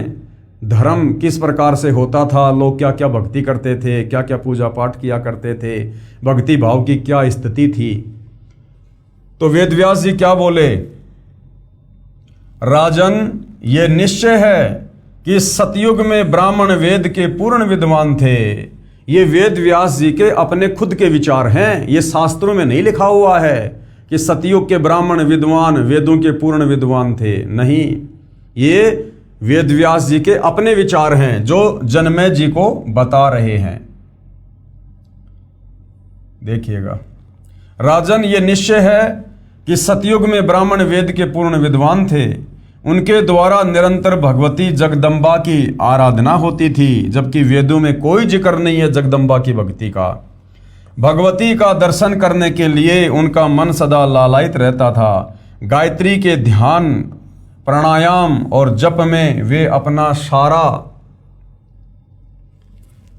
धर्म किस प्रकार से होता था, लोग क्या क्या भक्ति करते थे, क्या क्या पूजा पाठ किया करते थे, भक्ति भाव की क्या स्थिति थी। तो वेदव्यास जी क्या बोले, राजन ये निश्चय है कि सतयुग में ब्राह्मण वेद के पूर्ण विद्वान थे। ये वेदव्यास जी के अपने खुद के विचार हैं, ये शास्त्रों में नहीं लिखा हुआ है कि सतयुग के ब्राह्मण विद्वान वेदों के पूर्ण विद्वान थे। नहीं, ये वेदव्यास जी के अपने विचार हैं जो जन्मेजय जी को बता रहे हैं। देखिएगा, राजन, ये निश्चय है कि सतयुग में ब्राह्मण वेद के पूर्ण विद्वान थे। उनके द्वारा निरंतर भगवती जगदम्बा की आराधना होती थी, जबकि वेदों में कोई जिक्र नहीं है जगदम्बा की भक्ति का। भगवती का दर्शन करने के लिए उनका मन सदा लालायित रहता था। गायत्री के ध्यान, प्राणायाम और जप में वे अपना सारा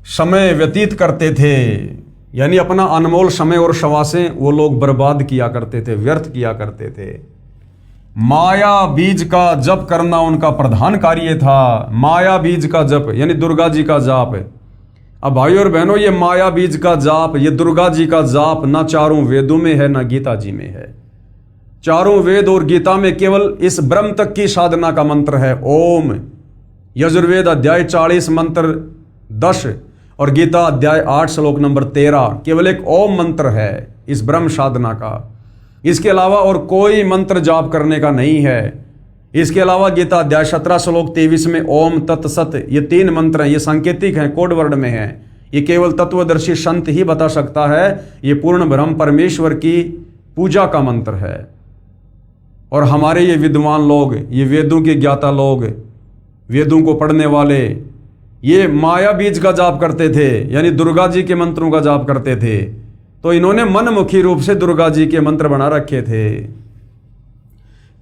समय व्यतीत करते थे। यानी अपना अनमोल समय और श्वासें वो लोग बर्बाद किया करते थे, व्यर्थ किया करते थे। माया बीज का जप करना उनका प्रधान कार्य था। माया बीज का जप यानी दुर्गा जी का जाप। अब भाइयों और बहनों, ये माया बीज का जाप, ये दुर्गा जी का जाप ना चारों वेदों में है ना गीता जी में है। चारों वेद और गीता में केवल इस ब्रह्म तक की साधना का मंत्र है ओम। यजुर्वेद अध्याय 40 मंत्र 10 और गीता अध्याय 8 श्लोक नंबर 13 केवल एक ओम मंत्र है इस ब्रह्म साधना का। इसके अलावा और कोई मंत्र जाप करने का नहीं है। इसके अलावा गीता अध्याय 17 श्लोक 23 में ओम तत्सत, ये 3 मंत्र हैं। ये सांकेतिक हैं, कोड वर्ड में हैं। ये केवल तत्वदर्शी संत ही बता सकता है। ये पूर्ण ब्रह्म परमेश्वर की पूजा का मंत्र है। और हमारे ये विद्वान लोग, ये वेदों के ज्ञाता लोग, वेदों को पढ़ने वाले, ये माया बीज का जाप करते थे, यानी दुर्गा जी के मंत्रों का जाप करते थे। तो इन्होंने मनमुखी रूप से दुर्गा जी के मंत्र बना रखे थे।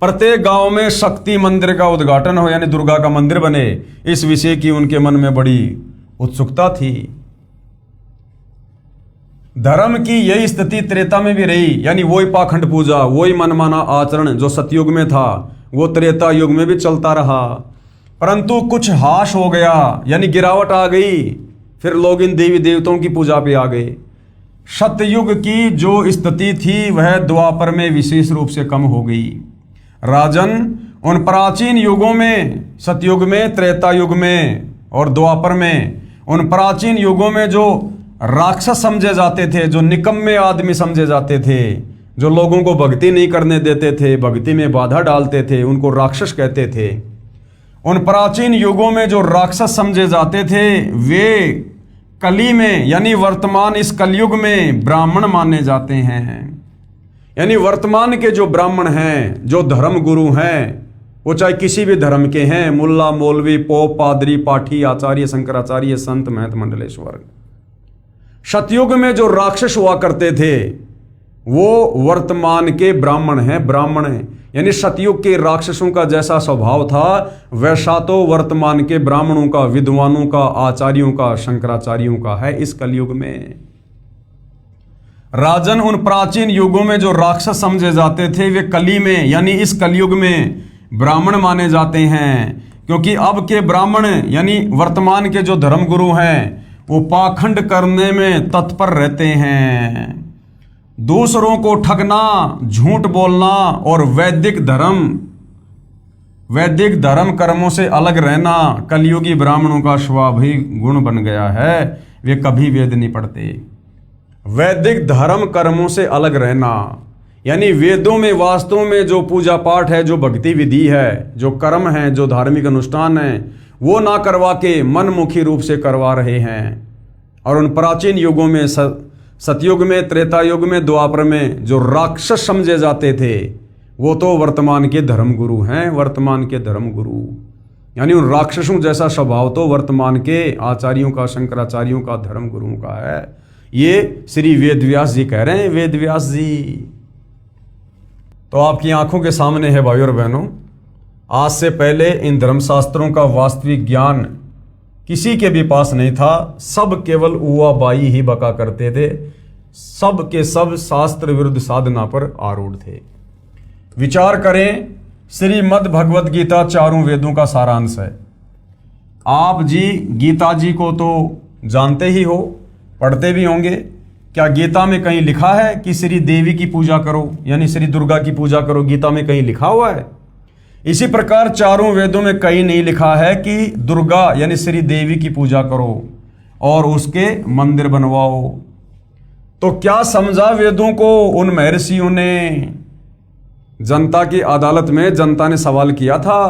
प्रत्येक गांव में शक्ति मंदिर का उद्घाटन हो, यानी दुर्गा का मंदिर बने, इस विषय की उनके मन में बड़ी उत्सुकता थी। धर्म की यही स्थिति त्रेता में भी रही, यानी वही पाखंड पूजा, वही मनमाना आचरण जो सतयुग में था वो त्रेता युग में भी चलता रहा। परंतु कुछ हाश हो गया, यानी गिरावट आ गई। फिर लोग इन देवी देवताओं की पूजा पे आ गए। सतयुग की जो स्थिति थी वह द्वापर में विशेष रूप से कम हो गई। राजन, उन प्राचीन युगों में, सतयुग में, त्रेता युग में और द्वापर में, उन प्राचीन युगों में जो राक्षस समझे जाते थे, जो निकम्मे आदमी समझे जाते थे, जो लोगों को भक्ति नहीं करने देते थे, भक्ति में बाधा डालते थे, उनको राक्षस कहते थे। उन प्राचीन युगों में जो राक्षस समझे जाते थे वे कली में, यानी वर्तमान इस कलयुग में ब्राह्मण माने जाते हैं। यानी वर्तमान के जो ब्राह्मण हैं, जो धर्म गुरु हैं, वो चाहे किसी भी धर्म के हैं, मुल्ला, मौलवी, पोप, पादरी, पाठी, आचार्य, शंकराचार्य, संत, महंत, मंडलेश्वर। सतयुग में जो राक्षस हुआ करते थे वो वर्तमान के ब्राह्मण हैं, ब्राह्मण हैं। यानी सतयुग के राक्षसों का जैसा स्वभाव था वैसा तो वर्तमान के ब्राह्मणों का, विद्वानों का, आचार्यों का, शंकराचार्यों का है इस कलयुग में। राजन, उन प्राचीन युगों में जो राक्षस समझे जाते थे वे कली में, यानी इस कलयुग में ब्राह्मण माने जाते हैं। क्योंकि अब के ब्राह्मण यानी वर्तमान के जो धर्मगुरु हैं वो पाखंड करने में तत्पर रहते हैं। दूसरों को ठगना, झूठ बोलना और वैदिक धर्म कर्मों से अलग रहना कलयुगी ब्राह्मणों का स्वाभाविक गुण बन गया है। वे कभी वेद नहीं पढ़ते। वैदिक धर्म कर्मों से अलग रहना यानी वेदों में वास्तव में जो पूजा पाठ है, जो भक्ति विधि है, जो कर्म है, जो धार्मिक अनुष्ठान है, वो ना करवा के मनमुखी रूप से करवा रहे हैं। और उन प्राचीन युगों में, सतयुग में, त्रेता युग में, द्वापर में जो राक्षस समझे जाते थे वो तो वर्तमान के धर्मगुरु हैं। वर्तमान के धर्मगुरु यानी उन राक्षसों जैसा स्वभाव तो वर्तमान के आचार्यों का, शंकराचार्यों का, धर्मगुरुओं का है। ये श्री वेदव्यास जी कह रहे हैं। वेदव्यास जी तो आपकी आंखों के सामने है भाइयों और बहनों। आज से पहले इन धर्मशास्त्रों का वास्तविक ज्ञान किसी के भी पास नहीं था। सब केवल उवा बाई ही बका करते थे। सब के सब शास्त्र विरुद्ध साधना पर आरूढ़ थे। विचार करें, श्रीमद् भगवद गीता चारों वेदों का सारांश है। आप जी गीता जी को तो जानते ही हो, पढ़ते भी होंगे। क्या गीता में कहीं लिखा है कि श्री देवी की पूजा करो, यानी श्री दुर्गा की पूजा करो? गीता में कहीं लिखा हुआ है? इसी प्रकार चारों वेदों में कहीं नहीं लिखा है कि दुर्गा यानी श्री देवी की पूजा करो और उसके मंदिर बनवाओ। तो क्या समझा वेदों को उन महर्षियों ने? जनता की अदालत में जनता ने सवाल किया था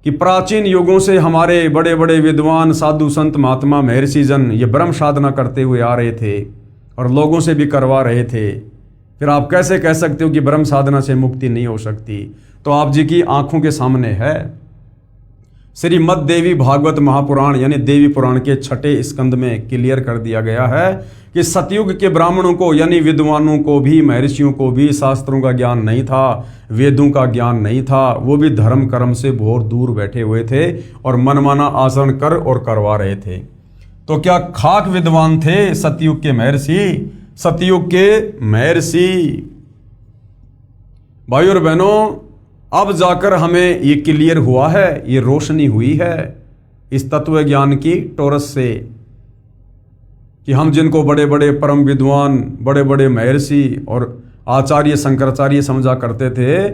कि प्राचीन युगों से हमारे बड़े बड़े विद्वान, साधु, संत, महात्मा, महर्षि जन ये ब्रह्म साधना करते हुए आ रहे थे और लोगों से भी करवा रहे थे। फिर आप कैसे कह सकते हो कि ब्रह्म साधना से मुक्ति नहीं हो सकती? तो आप जी की आंखों के सामने है श्रीमद् देवी भागवत महापुराण यानी देवी पुराण के 6 स्कंद में क्लियर कर दिया गया है कि सतयुग के ब्राह्मणों को यानी विद्वानों को भी, महर्षियों को भी शास्त्रों का ज्ञान नहीं था, वेदों का ज्ञान नहीं था। वो भी धर्म कर्म से बहुत दूर बैठे हुए थे और मनमाना आचरण कर और करवा रहे थे। तो क्या खाक विद्वान थे सतयुग के महर्षि? सतयुग के महर्षि। भाई और बहनों, अब जाकर हमें ये क्लियर हुआ है, ये रोशनी हुई है इस तत्व ज्ञान की टोरस से कि हम जिनको बड़े बड़े परम विद्वान, बड़े बड़े महर्षि और आचार्य शंकराचार्य समझा करते थे,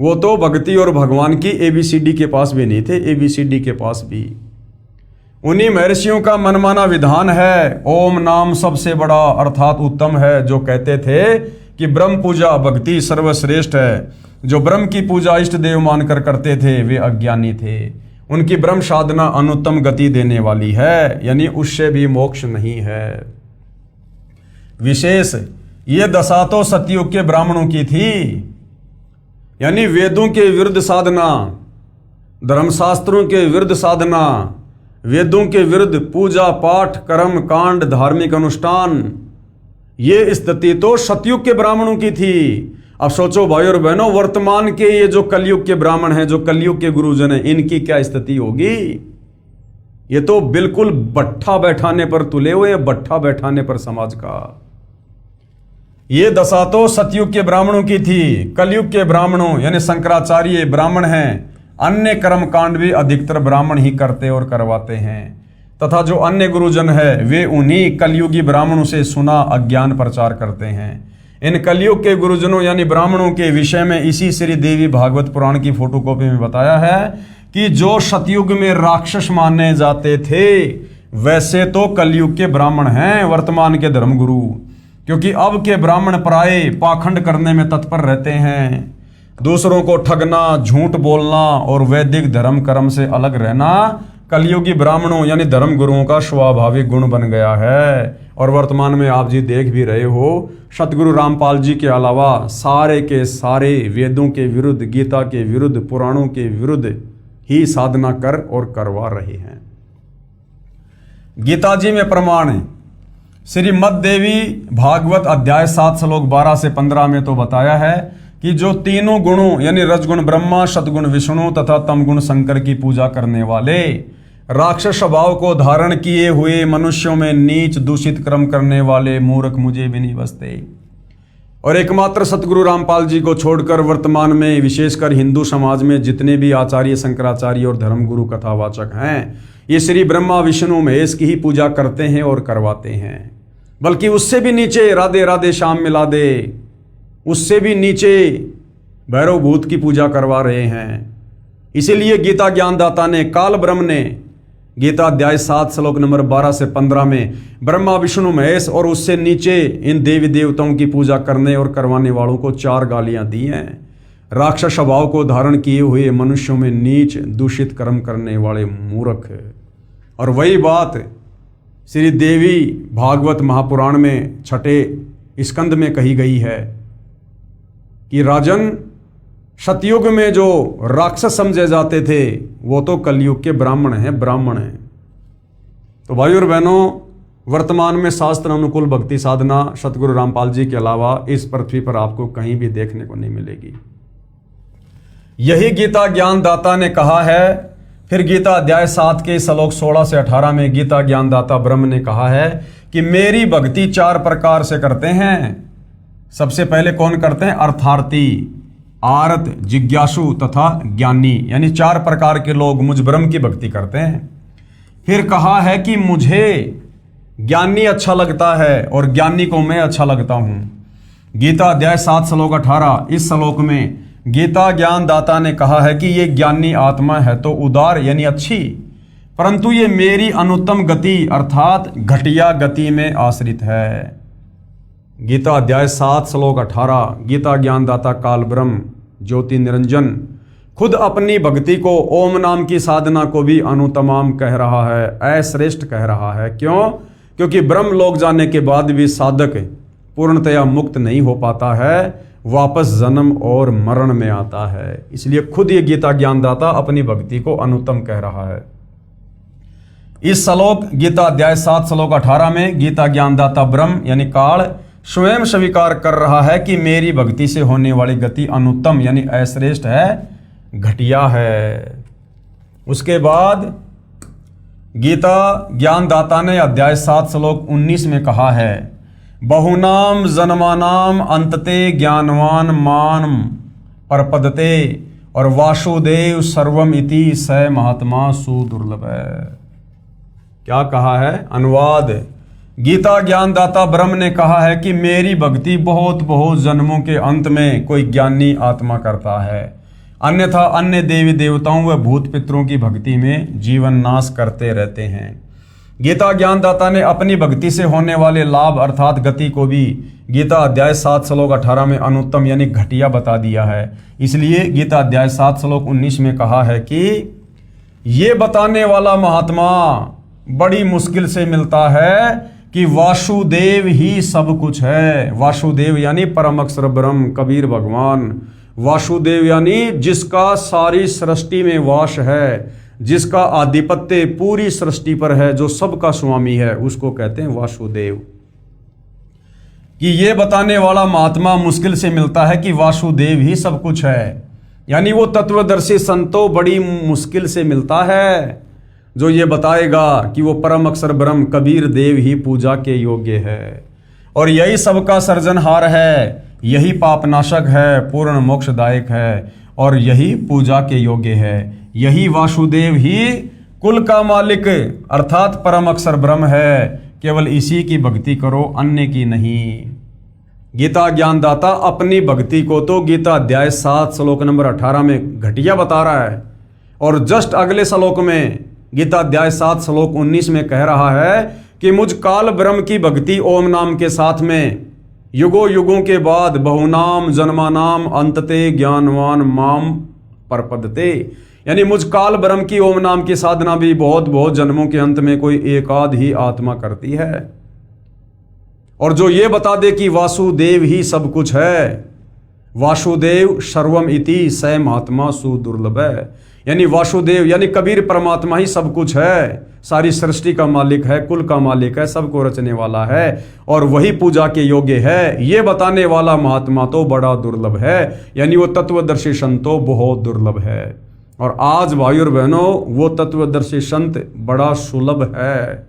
वो तो भक्ति और भगवान की ABCD के पास भी नहीं थे, ABCD के पास भी। उन्हीं महर्षियों का मनमाना विधान है, ओम नाम सबसे बड़ा अर्थात उत्तम है, जो कहते थे कि ब्रह्म पूजा भक्ति सर्वश्रेष्ठ है। जो ब्रह्म की पूजा इष्ट देव मानकर करते थे वे अज्ञानी थे। उनकी ब्रह्म साधना अनुत्तम गति देने वाली है, यानी उससे भी मोक्ष नहीं है। विशेष ये दशा तो सतयुग के ब्राह्मणों की थी, यानी वेदों के विरुद्ध साधना, धर्मशास्त्रों के विरुद्ध साधना, वेदों के विरुद्ध पूजा पाठ कर्म कांड धार्मिक अनुष्ठान, ये स्थिति तो सतयुग के ब्राह्मणों की थी। अब सोचो भाई और बहनों, वर्तमान के ये जो कलयुग के ब्राह्मण हैं, जो कलयुग के गुरुजन हैं, इनकी क्या स्थिति होगी? ये तो बिल्कुल बट्ठा बैठाने पर तुले हुए हैं, बट्ठा बैठाने पर समाज का। ये दशा तो सतयुग के ब्राह्मणों की थी। कलयुग के ब्राह्मणों यानी शंकराचार्य ब्राह्मण हैं, अन्य कर्म कांड भी अधिकतर ब्राह्मण ही करते और करवाते हैं, तथा जो अन्य गुरुजन है वे उन्हीं कलयुगी ब्राह्मणों से सुना अज्ञान प्रचार करते हैं। इन कलयुग के गुरुजनों यानी ब्राह्मणों के विषय में इसी श्री देवी भागवत पुराण की फोटोकॉपी में बताया है कि जो सतयुग में राक्षस माने जाते थे वैसे तो कलयुग के ब्राह्मण हैं वर्तमान के धर्मगुरु, क्योंकि अब के ब्राह्मण प्राय पाखंड करने में तत्पर रहते हैं। दूसरों को ठगना, झूठ बोलना और वैदिक धर्म कर्म से अलग रहना कलयुगी ब्राह्मणों यानी धर्म गुरुओं का स्वाभाविक गुण बन गया है। और वर्तमान में आप जी देख भी रहे हो, सतगुरु रामपाल जी के अलावा सारे के सारे वेदों के विरुद्ध, गीता के विरुद्ध, पुराणों के विरुद्ध ही साधना कर और करवा रहे हैं। गीता जी में प्रमाण है, श्रीमद् देवी भागवत अध्याय 7 श्लोक 12 से 15 में तो बताया है कि जो तीनों गुणों यानी रजगुण ब्रह्मा, सतगुण विष्णु तथा तमगुण शंकर की पूजा करने वाले राक्षस स्वभाव को धारण किए हुए मनुष्यों में नीच दूषित कर्म करने वाले मूर्ख मुझे भी नहीं बसते। और एकमात्र सतगुरु रामपाल जी को छोड़कर वर्तमान में विशेषकर हिंदू समाज में जितने भी आचार्य शंकराचार्य और धर्मगुरु कथावाचक हैं, ये श्री ब्रह्मा विष्णु महेश की ही पूजा करते हैं और करवाते हैं। बल्कि उससे भी नीचे राधे राधे श्याम मिला दे, उससे भी नीचे भैरव भूत की पूजा करवा रहे हैं। इसीलिए गीता ज्ञानदाता ने, काल ब्रह्म ने गीता अध्याय 7 श्लोक नंबर 12 से 15 में ब्रह्मा विष्णु महेश और उससे नीचे इन देवी देवताओं की पूजा करने और करवाने वालों को 4 गालियां दी हैं। राक्षस स्वभाव को धारण किए हुए मनुष्यों में नीच दूषित कर्म करने वाले मूर्ख। और वही बात श्री देवी भागवत महापुराण में 6 स्कंद में कही गई है कि राजन, सतयुग में जो राक्षस समझे जाते थे वो तो कलयुग के ब्राह्मण हैं, ब्राह्मण हैं। तो भाई और बहनों, वर्तमान में शास्त्र अनुकूल भक्ति साधना सतगुरु रामपाल जी के अलावा इस पृथ्वी पर आपको कहीं भी देखने को नहीं मिलेगी। यही गीता ज्ञानदाता ने कहा है। फिर गीता अध्याय 7 के श्लोक 16 से 18 में गीता ज्ञानदाता ब्रह्म ने कहा है कि मेरी भक्ति 4 प्रकार से करते हैं। सबसे पहले कौन करते हैं? अर्थार्थी, आर्त, जिज्ञासु तथा ज्ञानी, यानी 4 प्रकार के लोग मुझ ब्रह्म की भक्ति करते हैं। फिर कहा है कि मुझे ज्ञानी अच्छा लगता है और ज्ञानी को मैं अच्छा लगता हूं। गीता अध्याय 7 श्लोक 18, इस श्लोक में गीता ज्ञानदाता ने कहा है कि ये ज्ञानी आत्मा है तो उदार यानी अच्छी, परंतु ये मेरी अनुत्तम गति अर्थात घटिया गति में आश्रित है। गीता अध्याय 7 श्लोक 18 गीता ज्ञानदाता काल ब्रह्म ज्योति निरंजन खुद अपनी भक्ति को, ओम नाम की साधना को भी अनुतमाम कह रहा है, अश्रेष्ठ कह रहा है। क्यों? क्योंकि ब्रह्म लोक जाने के बाद भी साधक पूर्णतया मुक्त नहीं हो पाता है, वापस जन्म और मरण में आता है। इसलिए खुद ये गीता ज्ञानदाता अपनी भक्ति को अनुत्तम कह रहा है। इस श्लोक गीता अध्याय 7 श्लोक 18 में गीता ज्ञानदाता ब्रह्म यानी काल स्वयं स्वीकार कर रहा है कि मेरी भक्ति से होने वाली गति अनुत्तम यानी अश्रेष्ठ है, घटिया है। उसके बाद गीता ज्ञानदाता ने अध्याय 7 श्लोक 19 में कहा है, बहुनाम जन्मानाम अंतते ज्ञानवान मान परपदते और वासुदेव सर्वम इति स महात्मा सुदुर्लभ है। क्या कहा है? अनुवाद, गीता ज्ञानदाता ब्रह्म ने कहा है कि मेरी भक्ति बहुत बहुत जन्मों के अंत में कोई ज्ञानी आत्मा करता है, अन्यथा अन्य देवी देवताओं व भूत पितरों की भक्ति में जीवन नाश करते रहते हैं। गीता ज्ञानदाता ने अपनी भक्ति से होने वाले लाभ अर्थात गति को भी गीता अध्याय 7 श्लोक 18 में अनुत्तम यानी घटिया बता दिया है। इसलिए गीता अध्याय 7 श्लोक 19 में कहा है कि ये बताने वाला महात्मा बड़ी मुश्किल से मिलता है कि वासुदेव ही सब कुछ है। वासुदेव यानी परम अक्षर ब्रह्म कबीर भगवान। वासुदेव यानी जिसका सारी सृष्टि में वास है, जिसका आधिपत्य पूरी सृष्टि पर है, जो सबका स्वामी है, उसको कहते हैं वासुदेव। कि ये बताने वाला महात्मा मुश्किल से मिलता है कि वासुदेव ही सब कुछ है, यानी वो तत्वदर्शी संतो बड़ी मुश्किल से मिलता है जो ये बताएगा कि वो परम अक्षर ब्रह्म कबीर देव ही पूजा के योग्य है और यही सबका सर्जनहार है, यही पापनाशक है, पूर्ण मोक्षदायक है और यही पूजा के योग्य है। यही वासुदेव ही कुल का मालिक अर्थात परम अक्षर ब्रह्म है। केवल इसी की भक्ति करो, अन्य की नहीं। गीता ज्ञानदाता अपनी भक्ति को तो गीता अध्याय 7 श्लोक नंबर 18 में घटिया बता रहा है और जस्ट अगले श्लोक में गीता अध्याय 7 श्लोक 19 में कह रहा है कि मुझ काल ब्रह्म की भक्ति ओम नाम के साथ में युगों युगों के बाद बहुनाम जन्मानाम अंतते ज्ञानवान माम परपदते, यानी मुझ काल ब्रह्म की ओम नाम की साधना भी बहुत बहुत जन्मों के अंत में कोई एकाध ही आत्मा करती है। और जो ये बता दे कि वासुदेव ही सब कुछ है, वासुदेव सर्वम इति स महात्मा सुदुर्लभ है, यानी वासुदेव यानी कबीर परमात्मा ही सब कुछ है, सारी सृष्टि का मालिक है, कुल का मालिक है, सबको रचने वाला है और वही पूजा के योग्य है। ये बताने वाला महात्मा तो बड़ा दुर्लभ है, यानी वो तत्वदर्शी संत तो बहुत दुर्लभ है। और आज भाई और बहनों वो तत्वदर्शी संत बड़ा सुलभ है,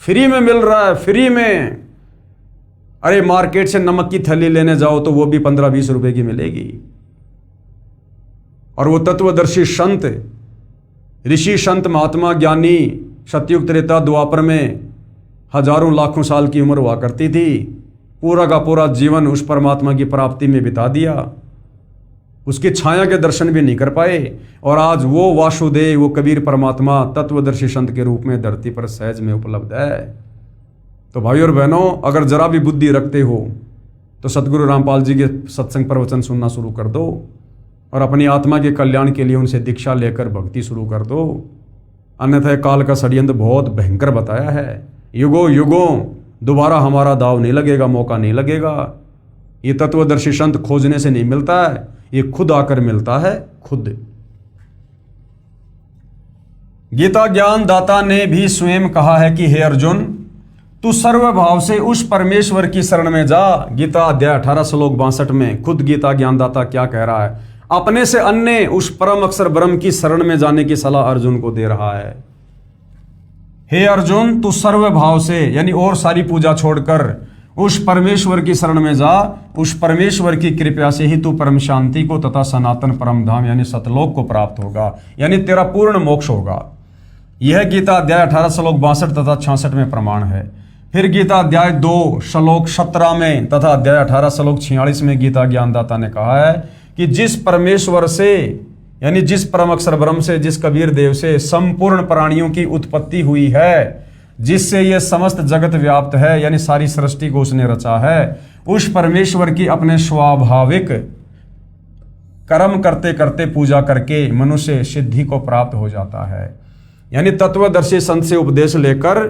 फ्री में मिल रहा है, फ्री में। अरे मार्केट से नमक की थैली लेने जाओ तो वो भी 15-20 रुपए की मिलेगी। और वो तत्वदर्शी संत, ऋषि संत महात्मा ज्ञानी सतयुग त्रेता द्वापर में हजारों लाखों साल की उम्र हुआ करती थी, पूरा का पूरा जीवन उस परमात्मा की प्राप्ति में बिता दिया, उसकी छाया के दर्शन भी नहीं कर पाए और आज वो वासुदेव वो कबीर परमात्मा तत्वदर्शी संत के रूप में धरती पर सहज में उपलब्ध है। तो भाई और बहनों अगर जरा भी बुद्धि रखते हो तो सतगुरु रामपाल जी के सत्संग प्रवचन सुनना शुरू कर दो और अपनी आत्मा के कल्याण के लिए उनसे दीक्षा लेकर भक्ति शुरू कर दो, अन्यथा काल का षड्यंत्र बहुत भयंकर बताया है। युगों युगों दोबारा हमारा दाव नहीं लगेगा, मौका नहीं लगेगा। ये तत्वदर्शी संत खोजने से नहीं मिलता है, ये खुद आकर मिलता है, खुद। गीता ज्ञान दाता ने भी स्वयं कहा है कि हे अर्जुन, तू सर्वभाव से उस परमेश्वर की शरण में जा। गीता अध्याय 18 श्लोक 62 में खुद गीता ज्ञानदाता क्या कह रहा है, अपने से अन्य उस परम अक्षर ब्रह्म की शरण में जाने की सलाह अर्जुन को दे रहा है। हे अर्जुन, तू सर्वभाव से यानी और सारी पूजा छोड़कर उस परमेश्वर की शरण में जा। उस परमेश्वर की कृपा से ही तू परम शांति को तथा सनातन परम धाम यानी सतलोक को प्राप्त होगा, यानी तेरा पूर्ण मोक्ष होगा। यह गीता अध्याय 18 श्लोक 62 तथा 66 में प्रमाण है। फिर गीता अध्याय 2 श्लोक 17 में तथा अध्याय 18 श्लोक 46 में गीता ज्ञानदाता ने कहा है कि जिस परमेश्वर से यानी जिस परम अक्षर ब्रह्म से, जिस कबीर देव से संपूर्ण प्राणियों की उत्पत्ति हुई है, जिससे यह समस्त जगत व्याप्त है यानी सारी सृष्टि को उसने रचा है, उस परमेश्वर की अपने स्वाभाविक कर्म करते करते पूजा करके मनुष्य सिद्धि को प्राप्त हो जाता है। यानी तत्वदर्शी संत से उपदेश लेकर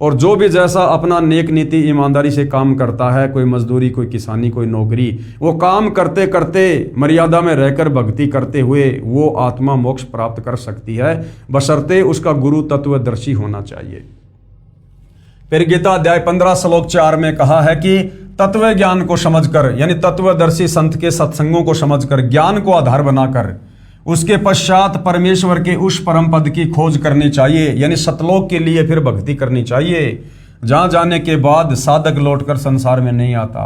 और जो भी जैसा अपना नेक नीति ईमानदारी से काम करता है, कोई मजदूरी, कोई किसानी, कोई नौकरी, वो काम करते करते मर्यादा में रहकर भक्ति करते हुए वो आत्मा मोक्ष प्राप्त कर सकती है, बशर्ते उसका गुरु तत्वदर्शी होना चाहिए। फिर गीता अध्याय 15 श्लोक 4 में कहा है कि तत्व ज्ञान को समझकर, यानी तत्वदर्शी संत के सत्संगों को समझकर, ज्ञान को आधार बनाकर उसके पश्चात परमेश्वर के उस परम पद की खोज करनी चाहिए, यानी सतलोक के लिए फिर भक्ति करनी चाहिए, जहां जाने के बाद साधक लौटकर संसार में नहीं आता,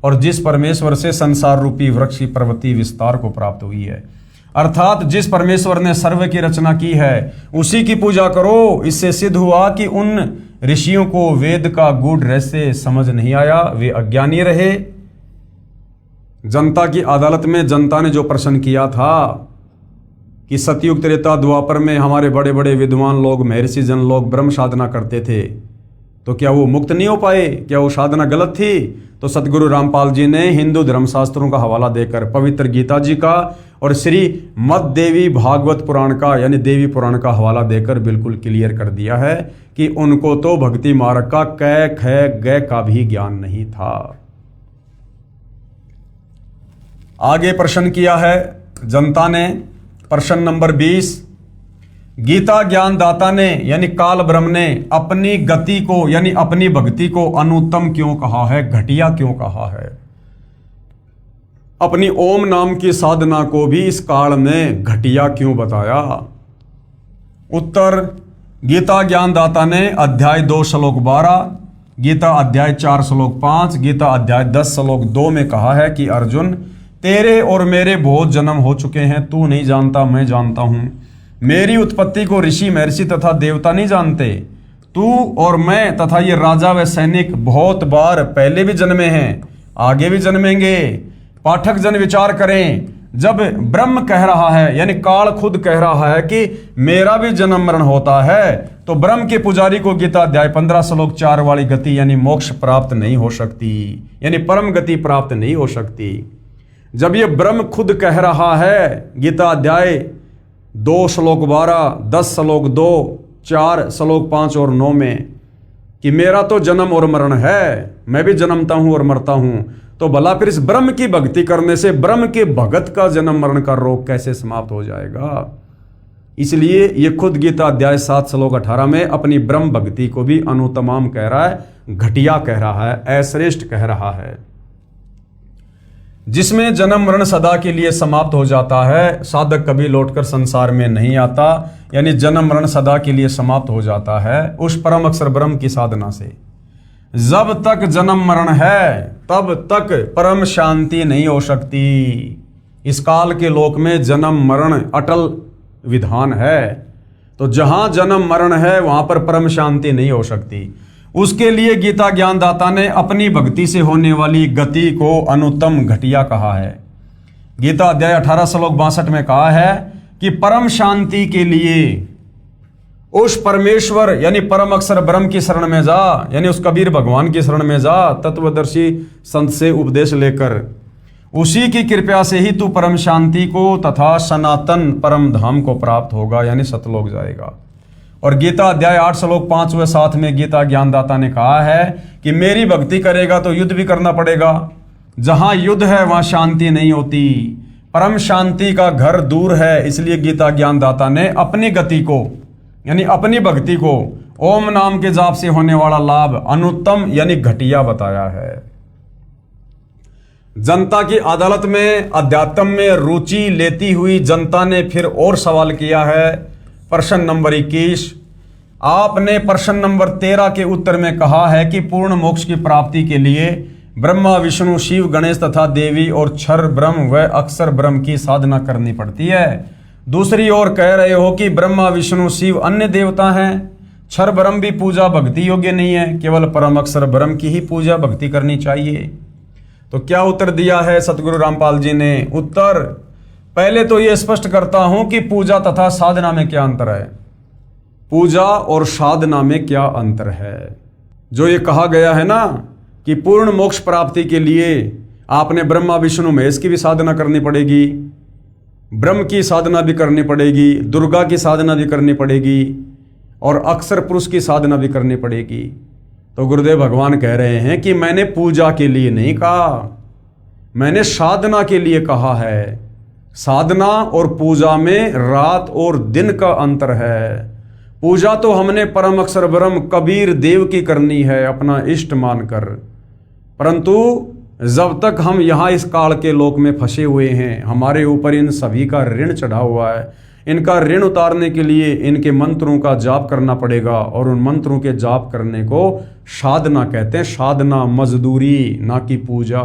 और जिस परमेश्वर से संसार रूपी वृक्ष की प्रवृत्ति विस्तार को प्राप्त हुई है। अर्थात जिस परमेश्वर ने सर्व की रचना की है उसी की पूजा करो। इससे सिद्ध हुआ कि उन ऋषियों को वेद का गूढ़ रहस्य समझ नहीं आया, वे अज्ञानी रहे। जनता की अदालत में जनता ने जो प्रश्न किया था कि सतयुग त्रेता द्वापर में हमारे बड़े बड़े विद्वान लोग, महर्षि जन लोग ब्रह्म साधना करते थे, तो क्या वो मुक्त नहीं हो पाए? क्या वो साधना गलत थी? तो सतगुरु रामपाल जी ने हिंदू धर्मशास्त्रों का हवाला देकर, पवित्र गीता जी का और श्री मद देवी भागवत पुराण का, यानी देवी पुराण का हवाला देकर बिल्कुल क्लियर कर दिया है कि उनको तो भक्ति मार्ग का कै ख ग का भी ज्ञान नहीं था। आगे प्रश्न किया है जनता ने, प्रश्न नंबर 20, गीता ज्ञान दाता ने यानी काल ब्रह्म ने अपनी गति को, यानी अपनी भक्ति को अनुत्तम क्यों कहा है, घटिया क्यों कहा है? अपनी ओम नाम की साधना को भी इस काल में घटिया क्यों बताया? उत्तर, गीता ज्ञान दाता ने अध्याय 2 श्लोक 12, गीता अध्याय 4 श्लोक 5, गीता अध्याय 10 श्लोक 2 में कहा है कि अर्जुन, तेरे और मेरे बहुत जन्म हो चुके हैं, तू नहीं जानता, मैं जानता हूं। मेरी उत्पत्ति को ऋषि, महर्षि तथा देवता नहीं जानते। तू और मैं तथा ये राजा व सैनिक बहुत बार पहले भी जन्मे हैं, आगे भी जन्मेंगे। पाठक जन विचार करें, जब ब्रह्म कह रहा है, यानी काल खुद कह रहा है कि मेरा भी जन्म मरण होता है, तो ब्रह्म के पुजारी को गीता अध्याय 15 श्लोक 4 वाली गति यानी मोक्ष प्राप्त नहीं हो सकती, यानी परम गति प्राप्त नहीं हो सकती। जब ये ब्रह्म खुद कह रहा है गीता अध्याय 2 श्लोक 12, 10 श्लोक 2, 4 श्लोक 5 और 9 में कि मेरा तो जन्म और मरण है, मैं भी जन्मता हूं और मरता हूं, तो भला फिर इस ब्रह्म की भक्ति करने से ब्रह्म के भगत का जन्म मरण का रोग कैसे समाप्त हो जाएगा? इसलिए ये खुद गीता अध्याय 7 श्लोक 18 में अपनी ब्रह्म भक्ति को भी अनुत्तमाम कह रहा है, घटिया कह रहा है, अश्रेष्ठ कह रहा है। जिसमें जन्म मरण सदा के लिए समाप्त हो जाता है, साधक कभी लौटकर संसार में नहीं आता, यानी जन्म मरण सदा के लिए समाप्त हो जाता है उस परम अक्षर ब्रह्म की साधना से। जब तक जन्म मरण है तब तक परम शांति नहीं हो सकती। इस काल के लोक में जन्म मरण अटल विधान है, तो जहां जन्म मरण है वहां पर परम शांति नहीं हो सकती। उसके लिए गीता ज्ञानदाता ने अपनी भक्ति से होने वाली गति को अनुत्तम घटिया कहा है। गीता अध्याय 18 श्लोक 62 में कहा है कि परम शांति के लिए उस परमेश्वर यानी परम अक्षर ब्रह्म की शरण में जा, यानी उस कबीर भगवान की शरण में जा, तत्वदर्शी संत से उपदेश लेकर। उसी की कृपा से ही तू परम शांति को तथा सनातन परम धाम को प्राप्त होगा, यानी सतलोक जाएगा। और गीता अध्याय 8 श्लोक 5 व 7 में गीता ज्ञानदाता ने कहा है कि मेरी भक्ति करेगा तो युद्ध भी करना पड़ेगा। जहां युद्ध है वहां शांति नहीं होती, परम शांति का घर दूर है। इसलिए गीता ज्ञानदाता ने अपनी गति को यानी अपनी भक्ति को ओम नाम के जाप से होने वाला लाभ अनुत्तम यानी घटिया बताया है। जनता की अदालत में अध्यात्म में रुचि लेती हुई जनता ने फिर और सवाल किया है। प्रश्न नंबर 21, आपने प्रश्न नंबर 13 के उत्तर में कहा है कि पूर्ण मोक्ष की प्राप्ति के लिए ब्रह्मा विष्णु शिव गणेश तथा देवी और क्षर ब्रह्म व अक्षर ब्रह्म की साधना करनी पड़ती है। दूसरी ओर कह रहे हो कि ब्रह्मा विष्णु शिव अन्य देवता हैं, क्षर ब्रह्म भी पूजा भक्ति योग्य नहीं है, केवल परम अक्षर ब्रह्म की ही पूजा भक्ति करनी चाहिए। तो क्या उत्तर दिया है सतगुरु रामपाल जी ने? उत्तर, पहले तो यह स्पष्ट करता हूं कि पूजा तथा साधना में क्या अंतर है। पूजा और साधना में क्या अंतर है? जो ये कहा गया है ना कि पूर्ण मोक्ष प्राप्ति के लिए आपने ब्रह्मा विष्णु महेश की भी साधना करनी पड़ेगी, ब्रह्म की साधना भी करनी पड़ेगी, दुर्गा की साधना भी करनी पड़ेगी, और अक्षर पुरुष की साधना भी करनी पड़ेगी। तो गुरुदेव भगवान कह रहे हैं कि मैंने पूजा के लिए नहीं कहा, मैंने साधना के लिए कहा है। साधना और पूजा में रात और दिन का अंतर है। पूजा तो हमने परम अक्षर ब्रह्म कबीर देव की करनी है अपना इष्ट मानकर, परंतु जब तक हम यहाँ इस काल के लोक में फंसे हुए हैं, हमारे ऊपर इन सभी का ऋण चढ़ा हुआ है। इनका ऋण उतारने के लिए इनके मंत्रों का जाप करना पड़ेगा, और उन मंत्रों के जाप करने को साधना कहते हैं। साधना मजदूरी, ना कि पूजा।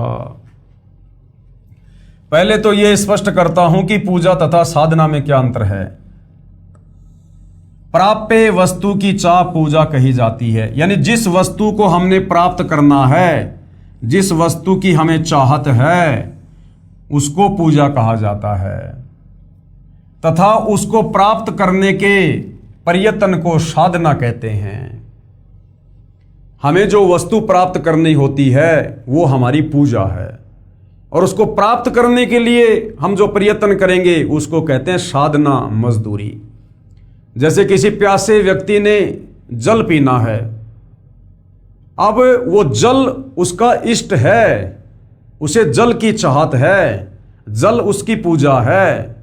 पहले तो ये स्पष्ट करता हूं कि पूजा तथा साधना में क्या अंतर है। प्राप्य वस्तु की चाह पूजा कही जाती है, यानी जिस वस्तु को हमने प्राप्त करना है, जिस वस्तु की हमें चाहत है, उसको पूजा कहा जाता है, तथा उसको प्राप्त करने के प्रयत्न को साधना कहते हैं। हमें जो वस्तु प्राप्त करनी होती है वो हमारी पूजा है, और उसको प्राप्त करने के लिए हम जो प्रयत्न करेंगे उसको कहते हैं साधना, मजदूरी। जैसे किसी प्यासे व्यक्ति ने जल पीना है, अब वो जल उसका इष्ट है, उसे जल की चाहत है, जल उसकी पूजा है,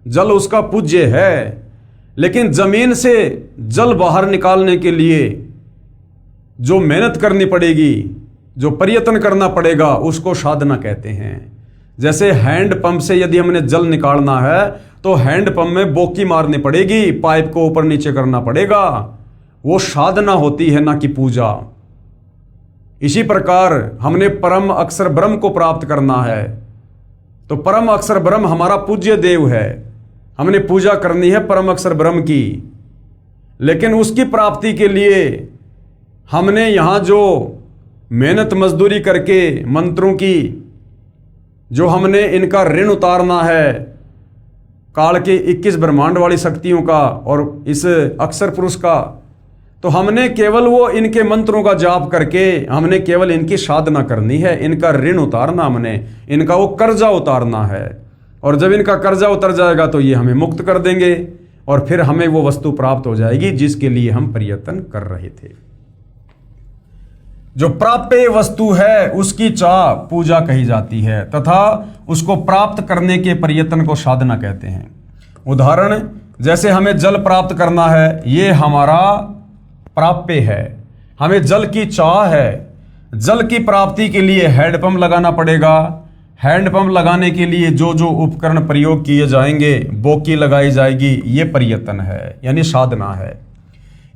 जल उसका पूज्य है, लेकिन जमीन से जल बाहर निकालने के लिए जो मेहनत करनी पड़ेगी, जो प्रयत्न करना पड़ेगा, उसको साधना कहते हैं। जैसे हैंडपंप से यदि हमने जल निकालना है तो हैंडपंप में बोकी मारनी पड़ेगी, पाइप को ऊपर नीचे करना पड़ेगा, वो साधना होती है, ना कि पूजा। इसी प्रकार हमने परम अक्षर ब्रह्म को प्राप्त करना है, तो परम अक्षर ब्रह्म हमारा पूज्य देव है, हमने पूजा करनी है परम अक्षर ब्रह्म की। लेकिन उसकी प्राप्ति के लिए हमने यहां जो मेहनत मजदूरी करके मंत्रों की जो हमने इनका ऋण उतारना है, काल के 21 ब्रह्मांड वाली शक्तियों का और इस अक्षर पुरुष का, तो हमने केवल वो इनके मंत्रों का जाप करके हमने केवल इनकी साधना करनी है, इनका ऋण उतारना, हमने इनका वो कर्जा उतारना है। और जब इनका कर्जा उतर जाएगा तो ये हमें मुक्त कर देंगे, और फिर हमें वो वस्तु प्राप्त हो जाएगी जिसके लिए हम प्रयत्न कर रहे थे। जो प्राप्य वस्तु है उसकी चाह पूजा कही जाती है, तथा उसको प्राप्त करने के प्रयत्न को साधना कहते हैं। उदाहरण, जैसे हमें जल प्राप्त करना है, ये हमारा प्राप्य है, हमें जल की चाह है। जल की प्राप्ति के लिए हैंडपंप लगाना पड़ेगा, हैंडपंप लगाने के लिए जो जो उपकरण प्रयोग किए जाएंगे, बोकी लगाई जाएगी, ये प्रयत्न है, यानी साधना है।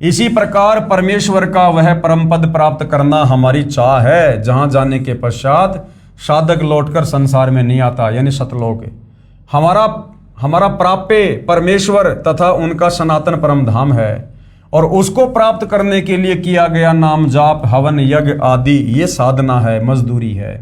इसी प्रकार परमेश्वर का वह परम पद प्राप्त करना हमारी चाह है, जहां जाने के पश्चात साधक लौटकर संसार में नहीं आता, यानी सतलोक। हमारा प्राप्य परमेश्वर तथा उनका सनातन परम धाम है, और उसको प्राप्त करने के लिए किया गया नाम जाप, हवन, यज्ञ आदि, ये साधना है, मजदूरी है।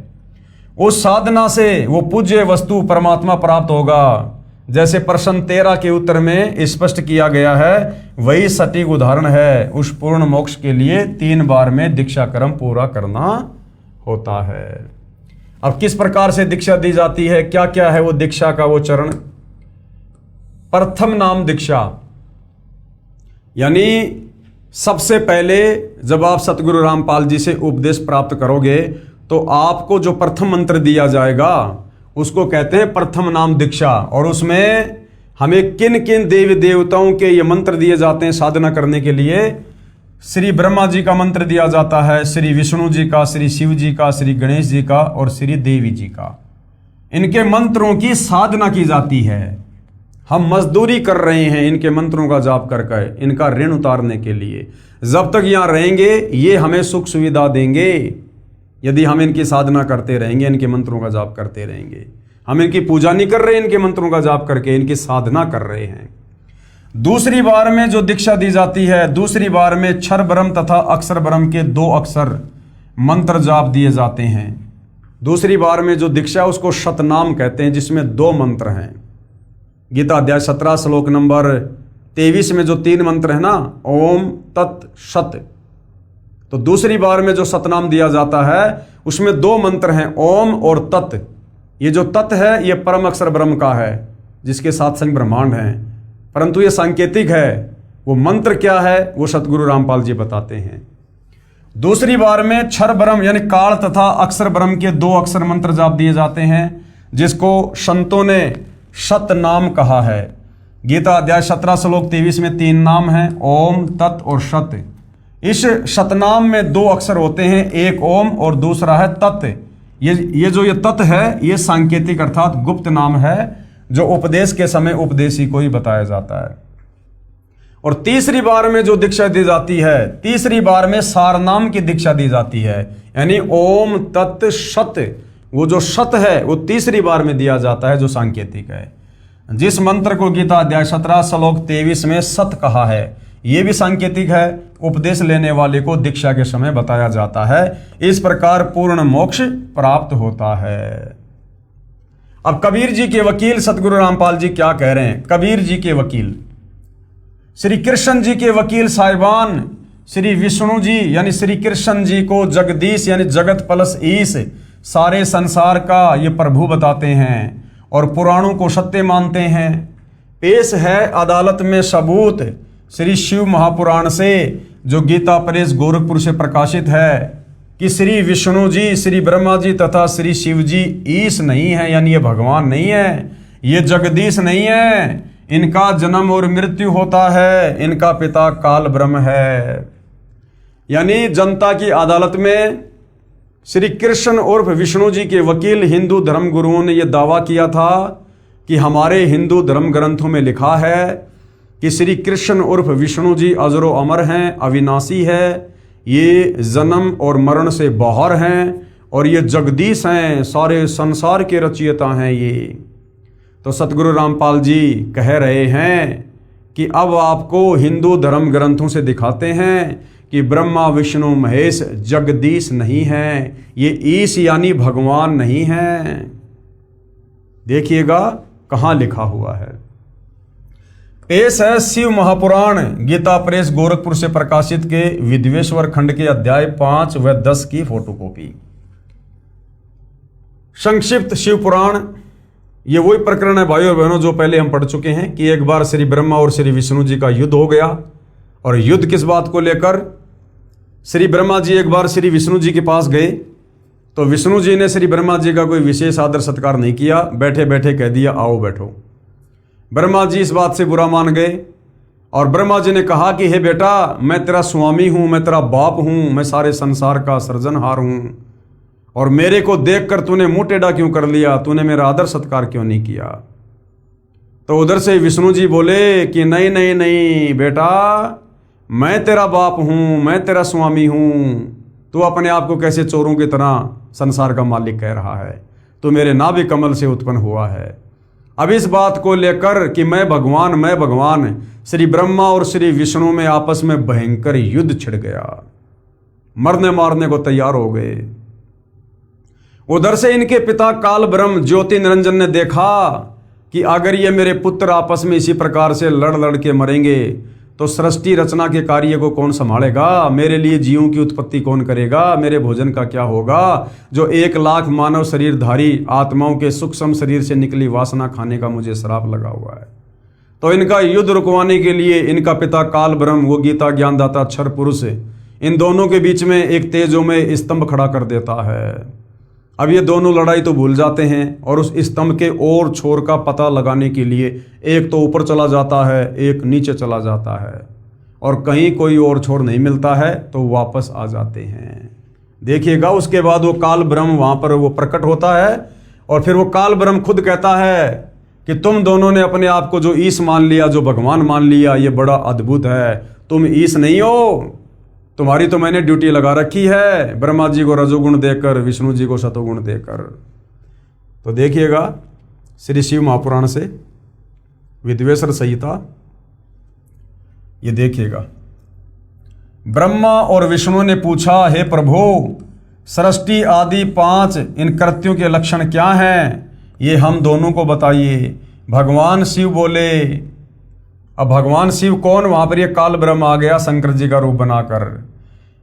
उस साधना से वो पूज्य वस्तु परमात्मा प्राप्त होगा। जैसे प्रश्न 13 के उत्तर में स्पष्ट किया गया है, वही सटीक उदाहरण है। उस पूर्ण मोक्ष के लिए 3 बार में दीक्षा क्रम पूरा करना होता है। अब किस प्रकार से दीक्षा दी जाती है, क्या क्या है वो दीक्षा का वो चरण। प्रथम नाम दीक्षा, यानी सबसे पहले जब आप सतगुरु रामपाल जी से उपदेश प्राप्त करोगे तो आपको जो प्रथम मंत्र दिया जाएगा उसको कहते हैं प्रथम नाम दीक्षा। और उसमें हमें किन किन देवी देवताओं के ये मंत्र दिए जाते हैं साधना करने के लिए। श्री ब्रह्मा जी का मंत्र दिया जाता है, श्री विष्णु जी का, श्री शिव जी का, श्री गणेश जी का और श्री देवी जी का। इनके मंत्रों की साधना की जाती है। हम मजदूरी कर रहे हैं इनके मंत्रों का जाप करके, इनका ऋण उतारने के लिए। जब तक यहाँ रहेंगे ये हमें सुख सुविधा देंगे, यदि हम इनकी साधना करते रहेंगे, इनके मंत्रों का जाप करते रहेंगे। हम इनकी पूजा नहीं कर रहे, इनके मंत्रों का जाप करके इनकी साधना कर रहे हैं। दूसरी बार में जो दीक्षा दी जाती है, दूसरी बार में क्षर ब्रह्म तथा अक्षर ब्रह्म के 2 अक्षर मंत्र जाप दिए जाते हैं। दूसरी बार में जो दीक्षा उसको शतनाम कहते हैं, जिसमें 2 मंत्र हैं। गीता अध्याय 17 श्लोक नंबर 23 में जो 3 मंत्र है ना, ओम तत् सत, तो दूसरी बार में जो सतनाम दिया जाता है उसमें 2 मंत्र हैं, ओम और तत्। ये जो तत् है ये परम अक्षर ब्रह्म का है, जिसके 7 संग ब्रह्मांड हैं, परंतु ये सांकेतिक है। वो मंत्र क्या है वो सतगुरु रामपाल जी बताते हैं। दूसरी बार में क्षर ब्रह्म यानी काल तथा अक्षर ब्रह्म के 2 अक्षर मंत्र जाप दिए जाते हैं, जिसको संतों ने शत नाम कहा है। गीता अध्याय 17 श्लोक 23 में 3 नाम हैं, ओम, तत् और शत। इस शतनाम में 2 अक्षर होते हैं, एक ओम और दूसरा है तत्। ये जो ये तत् है ये सांकेतिक अर्थात गुप्त नाम है, जो उपदेश के समय उपदेशी को ही बताया जाता है। और तीसरी बार में जो दीक्षा दी जाती है, तीसरी बार में सारनाम की दीक्षा दी जाती है, यानी ओम तत् शत। वो जो शत है वो तीसरी बार में दिया जाता है, जो सांकेतिक है। जिस मंत्र को गीता अध्याय 17 श्लोक 23 में सत कहा है, ये भी सांकेतिक है, उपदेश लेने वाले को दीक्षा के समय बताया जाता है। इस प्रकार पूर्ण मोक्ष प्राप्त होता है। अब कबीर जी के वकील सतगुरु रामपाल जी क्या कह रहे हैं? कबीर जी के वकील, श्री कृष्ण जी के वकील साहिबान श्री विष्णु जी यानी श्री कृष्ण जी को जगदीश यानी जगत प्लस ईश, सारे संसार का ये प्रभु बताते हैं और पुराणों को सत्य मानते हैं। पेश है अदालत में सबूत श्री शिव महापुराण से, जो गीता प्रेस गोरखपुर से प्रकाशित है, कि श्री विष्णु जी, श्री ब्रह्मा जी तथा श्री शिव जी ईश नहीं है, यानी ये भगवान नहीं है, ये जगदीश नहीं है। इनका जन्म और मृत्यु होता है, इनका पिता काल ब्रह्म है। यानी जनता की अदालत में श्री कृष्ण उर्फ विष्णु जी के वकील हिंदू धर्म गुरुओं ने यह दावा किया था कि हमारे हिंदू धर्म ग्रंथों में लिखा है कि श्री कृष्ण उर्फ विष्णु जी अजरो अमर हैं, अविनाशी है, ये जन्म और मरण से बाहर हैं और ये जगदीश हैं, सारे संसार के रचयिता हैं ये। तो सतगुरु रामपाल जी कह रहे हैं कि अब आपको हिंदू धर्म ग्रंथों से दिखाते हैं कि ब्रह्मा विष्णु महेश जगदीश नहीं है, ये ईश यानी भगवान नहीं है। देखिएगा कहाँ लिखा हुआ है। पेश है शिव महापुराण गीता प्रेस गोरखपुर से प्रकाशित के विद्वेश्वर खंड के अध्याय 5 व 10 की फोटोकॉपी। संक्षिप्त शिव पुराण, ये वही प्रकरण है भाइयों और बहनों जो पहले हम पढ़ चुके हैं कि एक बार श्री ब्रह्मा और श्री विष्णु जी का युद्ध हो गया। और युद्ध किस बात को लेकर? श्री ब्रह्मा जी एक बार श्री विष्णु जी के पास गए तो विष्णु जी ने श्री ब्रह्मा जी का कोई विशेष आदर सत्कार नहीं किया, बैठे बैठे कह दिया आओ बैठो। ब्रह्मा जी इस बात से बुरा मान गए और ब्रह्मा जी ने कहा कि हे बेटा, मैं तेरा स्वामी हूं, मैं तेरा बाप हूं, मैं सारे संसार का सृजनहार हूं, और मेरे को देखकर तूने मुंह टेढ़ा क्यों कर लिया? तूने मेरा आदर सत्कार क्यों नहीं किया? तो उधर से विष्णु जी बोले कि नहीं नहीं नहीं बेटा, मैं तेरा बाप हूं, मैं तेरा स्वामी हूं, तू अपने आप को कैसे चोरों की तरह संसार का मालिक कह रहा है? तू मेरे नाभि कमल से उत्पन्न हुआ है। अब इस बात को लेकर कि मैं भगवान, श्री ब्रह्मा और श्री विष्णु में आपस में भयंकर युद्ध छिड़ गया, मरने मारने को तैयार हो गए। उधर से इनके पिता काल ब्रह्म ज्योति निरंजन ने देखा कि अगर ये मेरे पुत्र आपस में इसी प्रकार से लड़ लड़ के मरेंगे तो सृष्टि रचना के कार्य को कौन संभालेगा? मेरे लिए जीवों की उत्पत्ति कौन करेगा? मेरे भोजन का क्या होगा? जो 1 लाख मानव शरीरधारी आत्माओं के सूक्ष्म शरीर से निकली वासना खाने का मुझे श्राप लगा हुआ है। तो इनका युद्ध रुकवाने के लिए इनका पिता काल ब्रह्म, वो गीता ज्ञानदाता अक्षर पुरुष, इन दोनों के बीच में एक तेजोमय स्तंभ खड़ा कर देता है। अब ये दोनों लड़ाई तो भूल जाते हैं और उस स्तंभ के और छोर का पता लगाने के लिए एक तो ऊपर चला जाता है, एक नीचे चला जाता है, और कहीं कोई और छोर नहीं मिलता है तो वापस आ जाते हैं। देखिएगा उसके बाद वो काल ब्रह्म वहां पर वो प्रकट होता है और फिर वो काल ब्रह्म खुद कहता है कि तुम दोनों ने अपने आप को जो ईश मान लिया, जो भगवान मान लिया, ये बड़ा अद्भुत है। तुम ईश नहीं हो, तुम्हारी तो मैंने ड्यूटी लगा रखी है, ब्रह्मा जी को रजोगुण देकर, विष्णु जी को सतोगुण देकर। तो देखिएगा श्री शिव महापुराण से विद्वेश्वर संहिता, ये देखिएगा। ब्रह्मा और विष्णु ने पूछा, हे प्रभु, सृष्टि आदि 5 इन कृत्यों के लक्षण क्या हैं? ये हम दोनों को बताइए। भगवान शिव बोले। अब भगवान शिव कौन? वहां पर ये काल ब्रह्म आ गया शंकर जी का रूप बनाकर।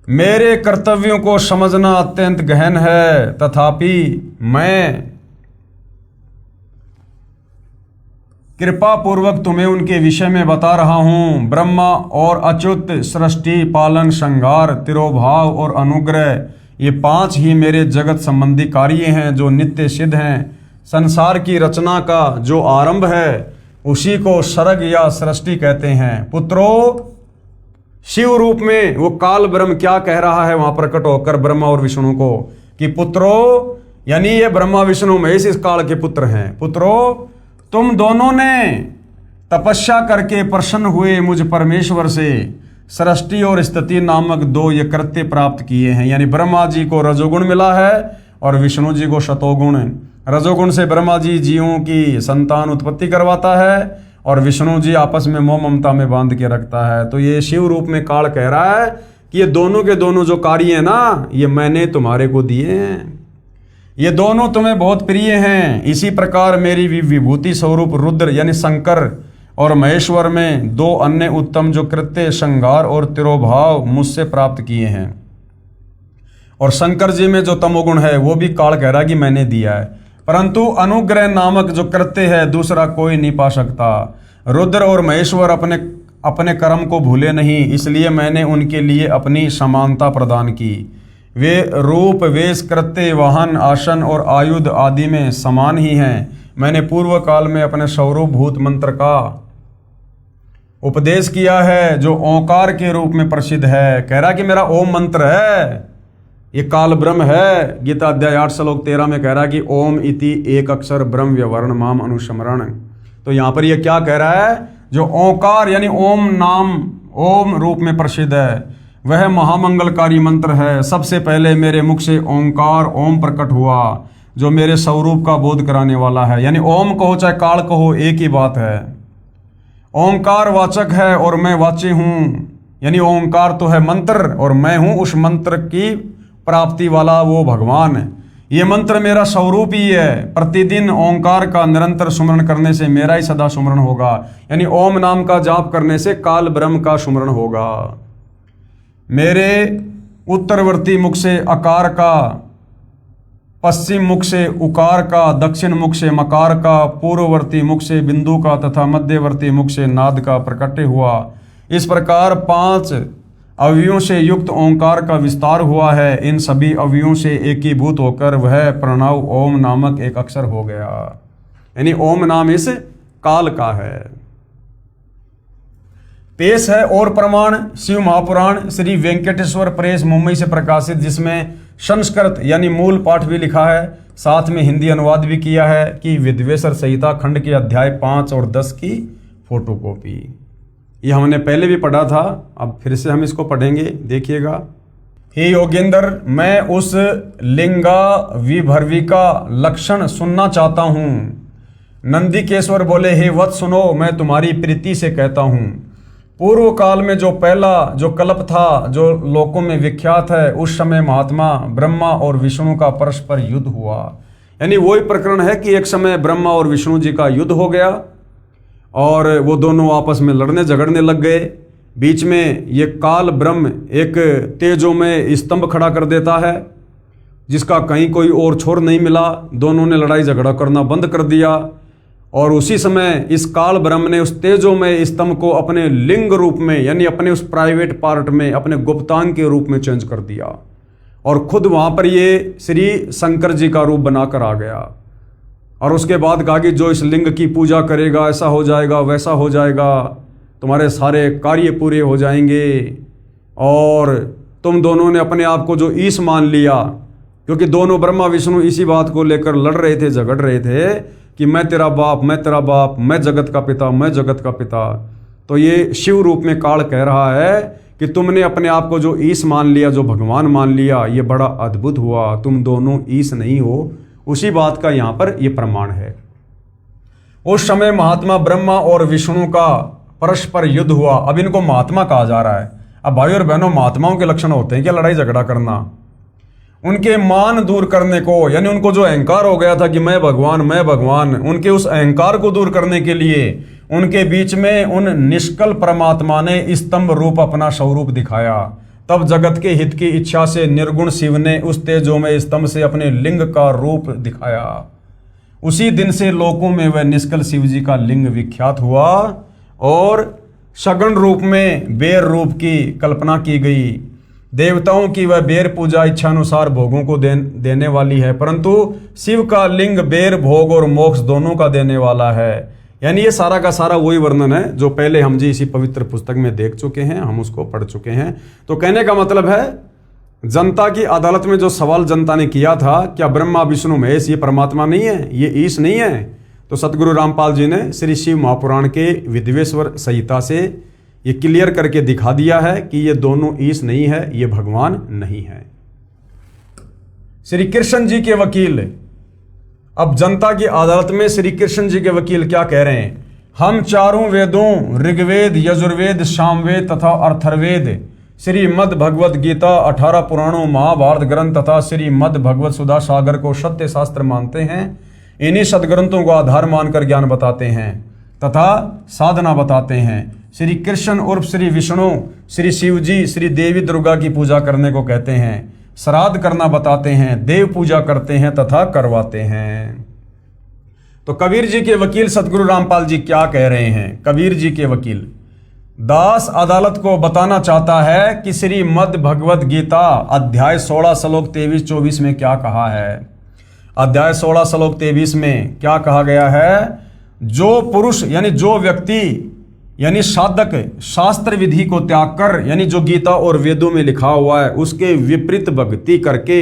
मेरे कर्तव्यों को समझना अत्यंत गहन है, तथापि मैं कृपा पूर्वक तुम्हें उनके विषय में बता रहा हूँ। ब्रह्मा और अच्युत, सृष्टि, पालन, संहार, तिरोभाव और अनुग्रह, ये 5 ही मेरे जगत संबंधी कार्य हैं जो नित्य सिद्ध हैं। संसार की रचना का जो आरंभ है उसी को सर्ग या सृष्टि कहते हैं। पुत्रों, शिव रूप में वो काल ब्रह्म क्या कह रहा है वहां प्रकट होकर ब्रह्मा और विष्णु को कि पुत्रों, यानी ये ब्रह्मा विष्णु महेश इस काल के पुत्र हैं। पुत्रों, तुम दोनों ने तपस्या करके प्रसन्न हुए मुझ परमेश्वर से सृष्टि और स्थिति नामक 2 ये कृत्य प्राप्त किए हैं। यानी ब्रह्मा जी को रजोगुण मिला है और विष्णु जी को शतोगुण। रजोगुण से ब्रह्मा जी जीवों की संतान उत्पत्ति करवाता है और विष्णु जी आपस में मोह ममता में बांध के रखता है। तो ये शिव रूप में काल कह रहा है कि ये दोनों के दोनों जो कार्य हैं ना, ये मैंने तुम्हारे को दिए हैं, ये दोनों तुम्हें बहुत प्रिय हैं। इसी प्रकार मेरी विभूति स्वरूप रुद्र यानी शंकर और महेश्वर में 2 अन्य उत्तम जो कृत्य, संहार और तिरोभाव मुझसे प्राप्त किए हैं। और शंकर जी में जो तमोगुण है वो भी काल कह रहा है कि मैंने दिया है, परंतु अनुग्रह नामक जो कृत्य है दूसरा कोई नहीं पा सकता। रुद्र और महेश्वर अपने कर्म को भूले नहीं, इसलिए मैंने उनके लिए अपनी समानता प्रदान की। वे रूप, वेश, कृत्य, वाहन, आसन और आयुध आदि में समान ही हैं। मैंने पूर्व काल में अपने स्वरूप भूत मंत्र का उपदेश किया है जो ओंकार के रूप में प्रसिद्ध है। कह रहा कि मेरा ओम मंत्र है, ये काल ब्रह्म है। गीता अध्याय 8 श्लोक 13 में कह रहा है कि ओम इति एक अक्षर ब्रह्म व्यवर्ण माम अनुस्मरण। तो यहाँ पर ये क्या कह रहा है, जो ओंकार यानी ओम नाम, ओम रूप में प्रसिद्ध है, वह महामंगलकारी मंत्र है। सबसे पहले मेरे मुख से ओंकार ओम प्रकट हुआ जो मेरे स्वरूप का बोध कराने वाला है। यानी ओम कहो चाहे काल कहो एक ही बात है। ओंकार वाचक है और मैं वाच्य हूँ। यानी ओंकार तो है मंत्र और मैं हूँ उस मंत्र की प्राप्ति वाला वो भगवान है। ये मंत्र मेरा स्वरूप ही है। प्रतिदिन ओंकार का निरंतर सुमरण करने से मेरा ही सदा सुमरण होगा। यानी ओम नाम का जाप करने से काल ब्रह्म का सुमरण होगा। मेरे उत्तरवर्ती मुख से अकार का, पश्चिम मुख से उकार का, दक्षिण मुख से मकार का, पूर्ववर्ती मुख से बिंदु का तथा मध्यवर्ती मुख से नाद का प्रकट हुआ। इस प्रकार 5 अवयवों से युक्त ओंकार का विस्तार हुआ है। इन सभी अवयवों से एकीभूत होकर वह प्रणव ओम नामक एक अक्षर हो गया। यानी ओम नाम इस काल का है। पेश है और प्रमाण शिव महापुराण श्री वेंकटेश्वर प्रेस मुंबई से प्रकाशित, जिसमें संस्कृत यानी मूल पाठ भी लिखा है, साथ में हिंदी अनुवाद भी किया है कि विद्वेश्वर संहिता खंड के अध्याय 5 और 10 की फोटोकॉपी। ये हमने पहले भी पढ़ा था, अब फिर से हम इसको पढ़ेंगे, देखिएगा। हे योगेंद्र, मैं उस लिंगा विभर्विका लक्षण सुनना चाहता हूँ। नंदिकेश्वर बोले, हे वत्स सुनो, मैं तुम्हारी प्रीति से कहता हूँ। पूर्व काल में जो पहला जो कल्प था जो लोकों में विख्यात है, उस समय महात्मा ब्रह्मा और विष्णु का परस्पर युद्ध हुआ। यानी वही प्रकरण है कि एक समय ब्रह्मा और विष्णु जी का युद्ध हो गया और वो दोनों आपस में लड़ने झगड़ने लग गए। बीच में ये काल ब्रह्म एक तेजोमय स्तंभ खड़ा कर देता है जिसका कहीं कोई और छोर नहीं मिला। दोनों ने लड़ाई झगड़ा करना बंद कर दिया और उसी समय इस काल ब्रह्म ने उस तेजोमय स्तंभ को अपने लिंग रूप में यानी अपने उस प्राइवेट पार्ट में अपने गुप्तांग के रूप में चेंज कर दिया और खुद वहां पर ये श्री शंकर जी का रूप बनाकर आ गया। और उसके बाद कहा कि जो इस लिंग की पूजा करेगा ऐसा हो जाएगा, वैसा हो जाएगा, तुम्हारे सारे कार्य पूरे हो जाएंगे। और तुम दोनों ने अपने आप को जो ईश मान लिया, क्योंकि दोनों ब्रह्मा विष्णु इसी बात को लेकर लड़ रहे थे, झगड़ रहे थे कि मैं तेरा बाप, मैं तेरा बाप, मैं जगत का पिता, मैं जगत का पिता। तो ये शिव रूप में काल कह रहा है कि तुमने अपने आप को जो ईश मान लिया, जो भगवान मान लिया, ये बड़ा अद्भुत हुआ। तुम दोनों ईश नहीं हो। उसी बात का यहाँ पर ये प्रमाण है। उस समय महात्मा ब्रह्मा और विष्णु का परस्पर युद्ध हुआ। अब इनको महात्मा कहा जा रहा है। अब भाई और बहनों, महात्माओं के लक्षण होते हैं क्या? लड़ाई झगड़ा करना, उनके मान दूर करने को, यानी उनको जो अहंकार हो गया था कि मैं भगवान, मैं भगवान, उनके उस अहंकार को दूर करने के लिए उनके बीच में उन निष्कल परमात्मा ने स्तंभ रूप अपना स्वरूप दिखाया। तब जगत के हित की इच्छा से निर्गुण शिव ने उस तेजोमय स्तंभ से अपने लिंग का रूप दिखाया। उसी दिन से लोकों में वह निष्कल शिव जी का लिंग विख्यात हुआ और सगुण रूप में बेर रूप की कल्पना की गई। देवताओं की वह बेर पूजा इच्छानुसार भोगों को देने वाली है, परंतु शिव का लिंग बेर भोग और मोक्ष दोनों का देने वाला है। यानी ये सारा का सारा वही वर्णन है जो पहले हम जी इसी पवित्र पुस्तक में देख चुके हैं, हम उसको पढ़ चुके हैं। तो कहने का मतलब है, जनता की अदालत में जो सवाल जनता ने किया था, क्या ब्रह्मा विष्णु महेश ये परमात्मा नहीं है, ये ईश नहीं है, तो सतगुरु रामपाल जी ने श्री शिव महापुराण के विद्वेश्वर संहिता से ये क्लियर करके दिखा दिया है कि ये दोनों ईश नहीं है, ये भगवान नहीं है। श्री कृष्ण जी के वकील, अब जनता की अदालत में श्री कृष्ण जी के वकील क्या कह रहे हैं, हम चारों वेदों ऋग्वेद, यजुर्वेद, सामवेद तथा अर्थर्वेद, श्रीमद् भगवत गीता, 18 पुराणों, महाभारत ग्रंथ तथा श्रीमद् भगवत सुधा सागर को सत्य शास्त्र मानते हैं। इन्हीं सदग्रंथों को आधार मानकर ज्ञान बताते हैं तथा साधना बताते हैं। श्री कृष्ण उर्फ श्री विष्णु, श्री शिव जी, श्री देवी दुर्गा की पूजा करने को कहते हैं, श्राद्ध करना बताते हैं, देव पूजा करते हैं तथा करवाते हैं। तो कबीर जी के वकील सतगुरु रामपाल जी क्या कह रहे हैं? कबीर जी के वकील दास अदालत को बताना चाहता है कि श्रीमद् भगवत गीता अध्याय 16 श्लोक 23-24 में क्या कहा है। अध्याय 16 श्लोक 23 में क्या कहा गया है? जो पुरुष यानी जो व्यक्ति यानी साधक शास्त्र विधि को त्याग कर, यानी जो गीता और वेदों में लिखा हुआ है उसके विपरीत भक्ति करके,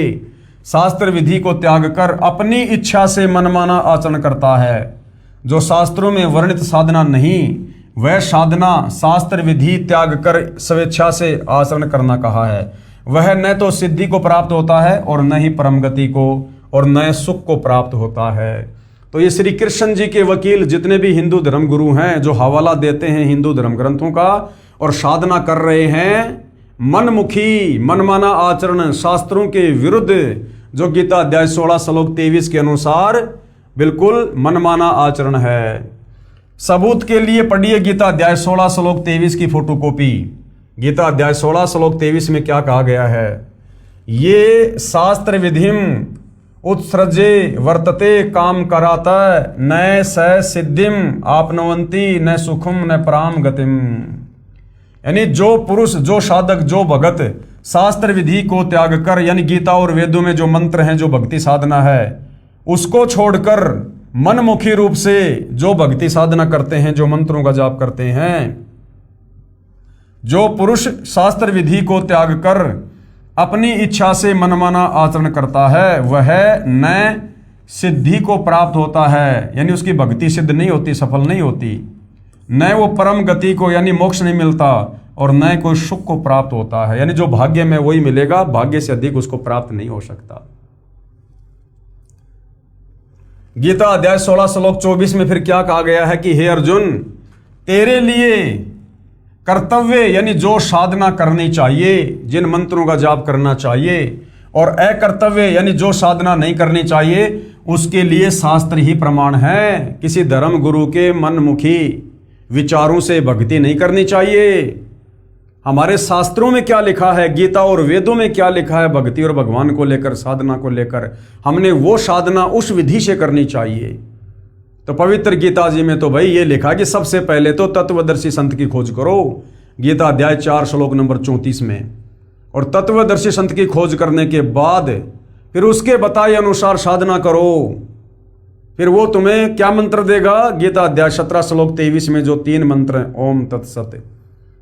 शास्त्र विधि को त्याग कर अपनी इच्छा से मनमाना आचरण करता है, जो शास्त्रों में वर्णित साधना नहीं, वह साधना शास्त्र विधि त्याग कर स्वेच्छा से आचरण करना कहा है, वह न तो सिद्धि को प्राप्त होता है और न ही परम गति को और न सुख को प्राप्त होता है। तो ये श्री कृष्ण जी के वकील जितने भी हिंदू धर्म गुरु हैं जो हवाला देते हैं हिंदू धर्म ग्रंथों का और साधना कर रहे हैं मनमुखी मनमाना आचरण शास्त्रों के विरुद्ध, जो गीता अध्याय 16 श्लोक 23 के अनुसार बिल्कुल मनमाना आचरण है। सबूत के लिए पढ़िए गीता अध्याय 16 श्लोक 23 की फोटोकॉपी। गीता अध्याय 16 श्लोक 23 में क्या कहा गया है? ये शास्त्र विधिम उत्सृजे वर्तते काम कराता न स सिद्धिम आपनवंती न सुखम न पराम गतिम। यानी जो पुरुष, जो साधक, जो भगत शास्त्र विधि को त्याग कर, यानी गीता और वेदों में जो मंत्र हैं, जो भक्ति साधना है, उसको छोड़कर मनमुखी रूप से जो भक्ति साधना करते हैं, जो मंत्रों का जाप करते हैं, जो पुरुष शास्त्र विधि को त्याग कर अपनी इच्छा से मनमाना आचरण करता है, वह न सिद्धि को प्राप्त होता है, यानी उसकी भक्ति सिद्ध नहीं होती, सफल नहीं होती, न वो परम गति को यानी मोक्ष नहीं मिलता और न कोई सुख को प्राप्त होता है, यानी जो भाग्य में वही मिलेगा, भाग्य से अधिक उसको प्राप्त नहीं हो सकता। गीता अध्याय 16 श्लोक 24 में फिर क्या कहा गया है कि हे अर्जुन, तेरे लिए कर्तव्य यानी जो साधना करनी चाहिए, जिन मंत्रों का जाप करना चाहिए, और अकर्तव्य यानी जो साधना नहीं करनी चाहिए, उसके लिए शास्त्र ही प्रमाण है। किसी धर्म गुरु के मनमुखी विचारों से भक्ति नहीं करनी चाहिए। हमारे शास्त्रों में क्या लिखा है, गीता और वेदों में क्या लिखा है भक्ति और भगवान को लेकर, साधना को लेकर, हमने वो साधना उस विधि से करनी चाहिए। तो पवित्र गीता जी में तो भाई ये लिखा कि सबसे पहले तो तत्वदर्शी संत की खोज करो, गीता अध्याय 4 श्लोक नंबर 34 में, और तत्वदर्शी संत की खोज करने के बाद फिर उसके बताए अनुसार साधना करो। फिर वो तुम्हें क्या मंत्र देगा? गीता अध्याय 17 श्लोक 23 में जो 3 मंत्र हैं, ओम तत्सत,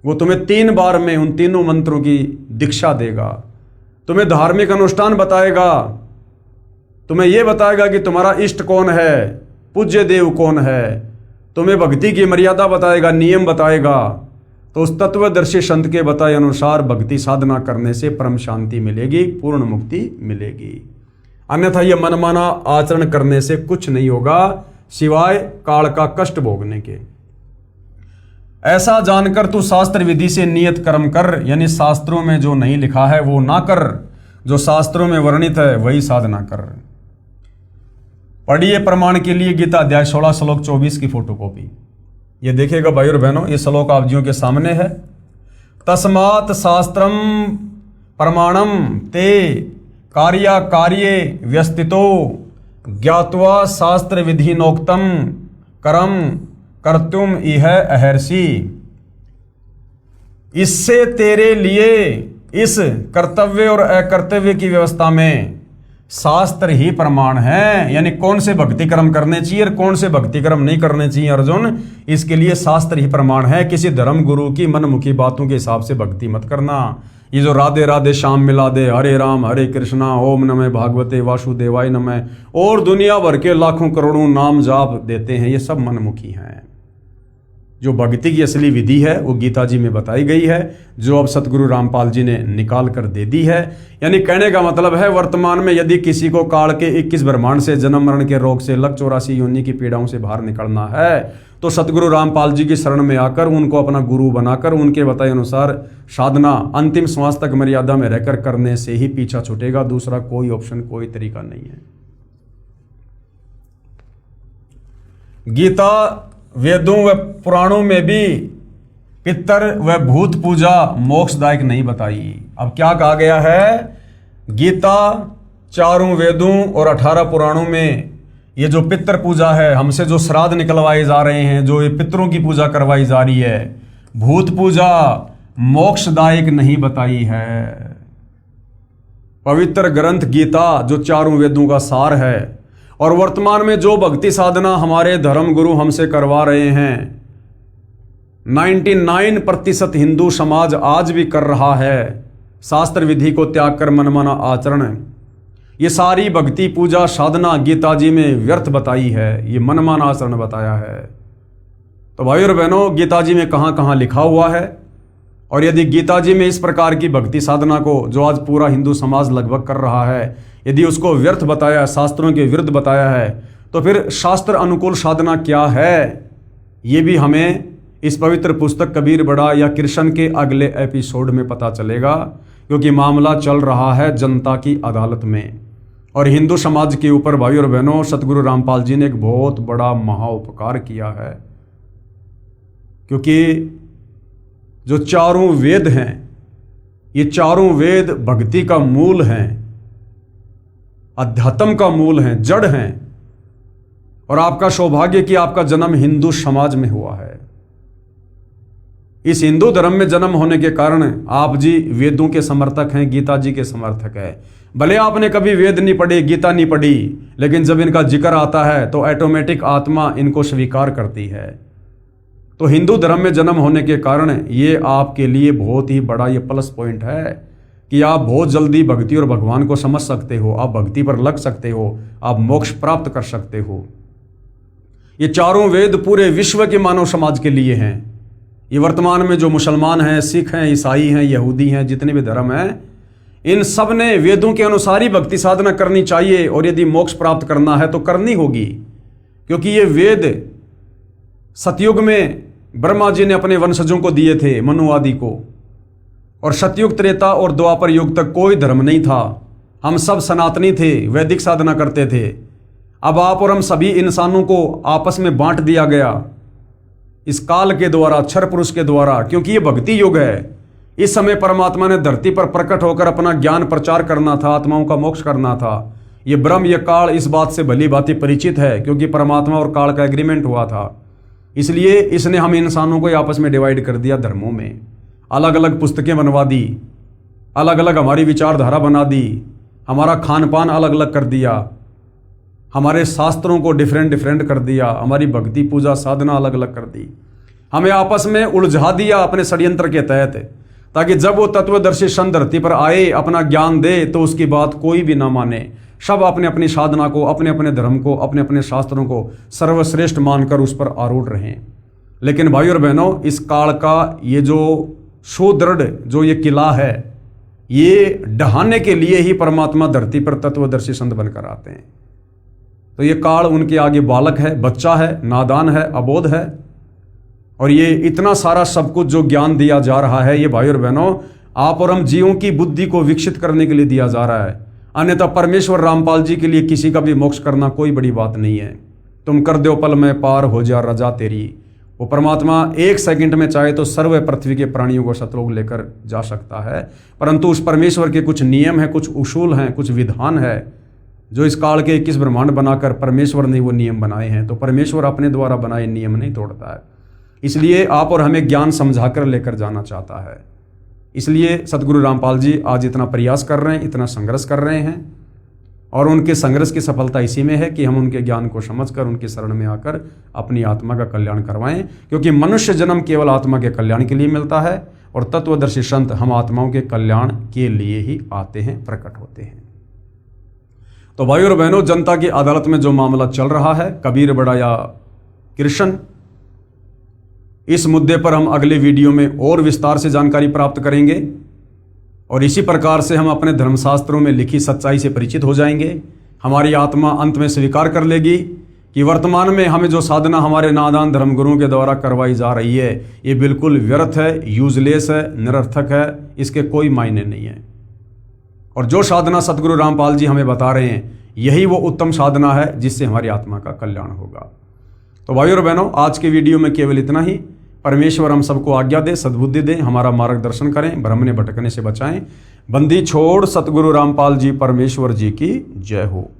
वो तुम्हें 3 बार में उन तीनों मंत्रों की दीक्षा देगा। तुम्हें धार्मिक अनुष्ठान बताएगा, तुम्हें यह बताएगा कि तुम्हारा इष्ट कौन है, पूज्य देव कौन है, तुम्हें भक्ति की मर्यादा बताएगा, नियम बताएगा। तो उस तत्वदर्शी संत के बताए अनुसार भक्ति साधना करने से परम शांति मिलेगी, पूर्ण मुक्ति मिलेगी। अन्यथा यह मनमाना आचरण करने से कुछ नहीं होगा सिवाय काल का कष्ट भोगने के। ऐसा जानकर तू शास्त्र विधि से नियत कर्म कर, यानी शास्त्रों में जो नहीं लिखा है वो ना कर, जो शास्त्रों में वर्णित है वही साधना कर। पढ़िए प्रमाण के लिए गीता अध्याय 16 श्लोक 24 की फोटोकॉपी। ये देखिएगा भाई और बहनों, ये श्लोक आप जियों के सामने है। तस्मात् शास्त्रम प्रमाणम ते कार्य व्यस्तितो ज्ञात्वा शास्त्र विधि नोक्तम कर्म कर्तुम इह अहर्षि। इससे तेरे लिए इस कर्तव्य और अकर्तव्य की व्यवस्था में शास्त्र ही प्रमाण है। यानी कौन से भक्ति कर्म करने चाहिए और कौन से भक्ति कर्म नहीं करने चाहिए अर्जुन, इसके लिए शास्त्र ही प्रमाण है। किसी धर्म गुरु की मनमुखी बातों के हिसाब से भक्ति मत करना। ये जो राधे राधे श्याम मिला दे, हरे राम हरे कृष्णा, ओम नमः भागवते वासुदेवाय नमः और दुनिया भर के लाखों करोड़ों नाम जाप देते हैं, ये सब मनमुखी हैं। जो भक्ति की असली विधि है वो गीता जी में बताई गई है, जो अब सतगुरु रामपाल जी ने निकाल कर दे दी है। यानी कहने का मतलब है, वर्तमान में यदि किसी को काल के 21 ब्रह्मांड से जन्म मरण के रोग से लग 84 योनि की पीड़ाओं से बाहर निकलना है तो सतगुरु रामपाल जी की शरण में आकर उनको अपना गुरु बनाकर उनके बताए अनुसार साधना अंतिम श्वास तक मर्यादा में रहकर करने से ही पीछा छूटेगा। दूसरा कोई ऑप्शन, कोई तरीका नहीं है। गीता वेदों व पुराणों में भी पितर व भूत पूजा मोक्षदायक नहीं बताई। अब क्या कहा गया है, गीता, चारों वेदों और 18 पुराणों में ये जो पितर पूजा है, हमसे जो श्राद्ध निकलवाए जा रहे हैं, जो ये पितरों की पूजा करवाई जा रही है, भूत पूजा मोक्षदायक नहीं बताई है। पवित्र ग्रंथ गीता जो चारों वेदों का सार है और वर्तमान में जो भक्ति साधना हमारे धर्म गुरु हमसे करवा रहे हैं, 99% हिंदू समाज आज भी कर रहा है। शास्त्र विधि को त्याग कर मनमाना आचरण, ये सारी भक्ति पूजा साधना गीता जी में व्यर्थ बताई है, ये मनमाना आचरण बताया है। तो भाई और बहनों, गीता जी में कहाँ कहाँ लिखा हुआ है, और यदि गीता जी में इस प्रकार की भक्ति साधना को जो आज पूरा हिंदू समाज लगभग कर रहा है, यदि उसको व्यर्थ बताया, शास्त्रों के विरुद्ध बताया है, तो फिर शास्त्र अनुकूल साधना क्या है, ये भी हमें इस पवित्र पुस्तक कबीर बड़ा या कृष्ण के अगले एपिसोड में पता चलेगा, क्योंकि मामला चल रहा है जनता की अदालत में। और हिंदू समाज के ऊपर भाई और बहनों, सतगुरु रामपाल जी ने एक बहुत बड़ा महाउपकार किया है, क्योंकि जो चारों वेद हैं, ये चारों वेद भक्ति का मूल हैं, अध्यात्म का मूल हैं, जड़ हैं। और आपका सौभाग्य कि आपका जन्म हिंदू समाज में हुआ है। इस हिंदू धर्म में जन्म होने के कारण आप जी वेदों के समर्थक हैं, गीता जी के समर्थक हैं। भले आपने कभी वेद नहीं पढ़ी, गीता नहीं पढ़ी, लेकिन जब इनका जिक्र आता है तो ऑटोमेटिक आत्मा इनको स्वीकार करती है। तो हिंदू धर्म में जन्म होने के कारण ये आपके लिए बहुत ही बड़ा ये प्लस पॉइंट है कि आप बहुत जल्दी भक्ति और भगवान को समझ सकते हो, आप भक्ति पर लग सकते हो, आप मोक्ष प्राप्त कर सकते हो। ये चारों वेद पूरे विश्व के मानव समाज के लिए हैं। ये वर्तमान में जो मुसलमान हैं, सिख हैं, ईसाई हैं, यहूदी हैं, जितने भी धर्म हैं, इन सब ने वेदों के अनुसार ही भक्ति साधना करनी चाहिए। और यदि मोक्ष प्राप्त करना है तो करनी होगी, क्योंकि ये वेद सतयुग में ब्रह्मा जी ने अपने वंशजों को दिए थे, मनु आदि को, और सतयुग, त्रेता और द्वापर युग तक कोई धर्म नहीं था। हम सब सनातनी थे, वैदिक साधना करते थे। अब आप और हम सभी इंसानों को आपस में बांट दिया गया इस काल के द्वारा, क्षर पुरुष के द्वारा, क्योंकि ये भक्ति युग है। इस समय परमात्मा ने धरती पर प्रकट होकर अपना ज्ञान प्रचार करना था, आत्माओं का मोक्ष करना था। ये ब्रह्म, ये काल इस बात से भली भांति परिचित है, क्योंकि परमात्मा और काल का एग्रीमेंट हुआ था। इसलिए इसने हम इंसानों को आपस में डिवाइड कर दिया, धर्मों में अलग अलग पुस्तकें बनवा दी, अलग अलग हमारी विचारधारा बना दी, हमारा खान पान अलग अलग कर दिया, हमारे शास्त्रों को डिफरेंट कर दिया, हमारी भक्ति पूजा साधना अलग अलग कर दी, हमें आपस में उलझा दिया अपने षड्यंत्र के तहत, ताकि जब वो तत्वदर्शी सन धरती पर आए, अपना ज्ञान दे, तो उसकी बात कोई भी ना माने। सब अपने अपनी साधना को, अपने अपने धर्म को, अपने अपने शास्त्रों को सर्वश्रेष्ठ मानकर उस पर आरूढ़ रहें। लेकिन भाई और बहनों, इस काल का ये जो सुदृढ़ जो ये किला है, ये ढहाने के लिए ही परमात्मा धरती पर तत्वदर्शी संत बनकर आते हैं। तो ये काल उनके आगे बालक है, बच्चा है, नादान है, अबोध है। और ये इतना सारा सब कुछ जो ज्ञान दिया जा रहा है, ये भाई और बहनों आप और हम जीवों की बुद्धि को विकसित करने के लिए दिया जा रहा है। अन्यथा परमेश्वर रामपाल जी के लिए किसी का भी मोक्ष करना कोई बड़ी बात नहीं है। तुम कर दो पल में पार हो जा रजा तेरी। वो परमात्मा 1 सेकंड में चाहे तो सर्व पृथ्वी के प्राणियों को सतलोक लेकर जा सकता है, परंतु उस परमेश्वर के कुछ नियम हैं, कुछ उसूल हैं, कुछ विधान है जो इस काल के 21 ब्रह्मांड बनाकर परमेश्वर ने वो नियम बनाए हैं, तो परमेश्वर अपने द्वारा बनाए नियम नहीं तोड़ता है। इसलिए आप और हमें ज्ञान समझाकर लेकर जाना चाहता है। इसलिए सतगुरु रामपाल जी आज इतना प्रयास कर रहे हैं, इतना संघर्ष कर रहे हैं, और उनके संघर्ष की सफलता इसी में है कि हम उनके ज्ञान को समझकर उनकी शरण में आकर अपनी आत्मा का कल्याण करवाएं, क्योंकि मनुष्य जन्म केवल आत्मा के कल्याण के लिए मिलता है, और तत्वदर्शी संत हम आत्माओं के कल्याण के लिए ही आते हैं, प्रकट होते हैं। तो भाइयों और बहनों, जनता की अदालत में जो मामला चल रहा है, कबीर बड़ा या कृष्ण, इस मुद्दे पर हम अगले वीडियो में और विस्तार से जानकारी प्राप्त करेंगे, और इसी प्रकार से हम अपने धर्मशास्त्रों में लिखी सच्चाई से परिचित हो जाएंगे। हमारी आत्मा अंत में स्वीकार कर लेगी कि वर्तमान में हमें जो साधना हमारे नादान धर्मगुरुओं के द्वारा करवाई जा रही है, ये बिल्कुल व्यर्थ है, यूजलेस है, निरर्थक है, इसके कोई मायने नहीं है। और जो साधना सतगुरु रामपाल जी हमें बता रहे हैं, यही वो उत्तम साधना है जिससे हमारी आत्मा का कल्याण होगा। तो भाइयों और बहनों, आज के वीडियो में केवल इतना ही। परमेश्वर हम सबको आज्ञा दे, सद्बुद्धि दें, हमारा मार्गदर्शन करें, भ्रम ने भटकने से बचाएं। बंदी छोड़ सतगुरु रामपाल जी परमेश्वर जी की जय हो।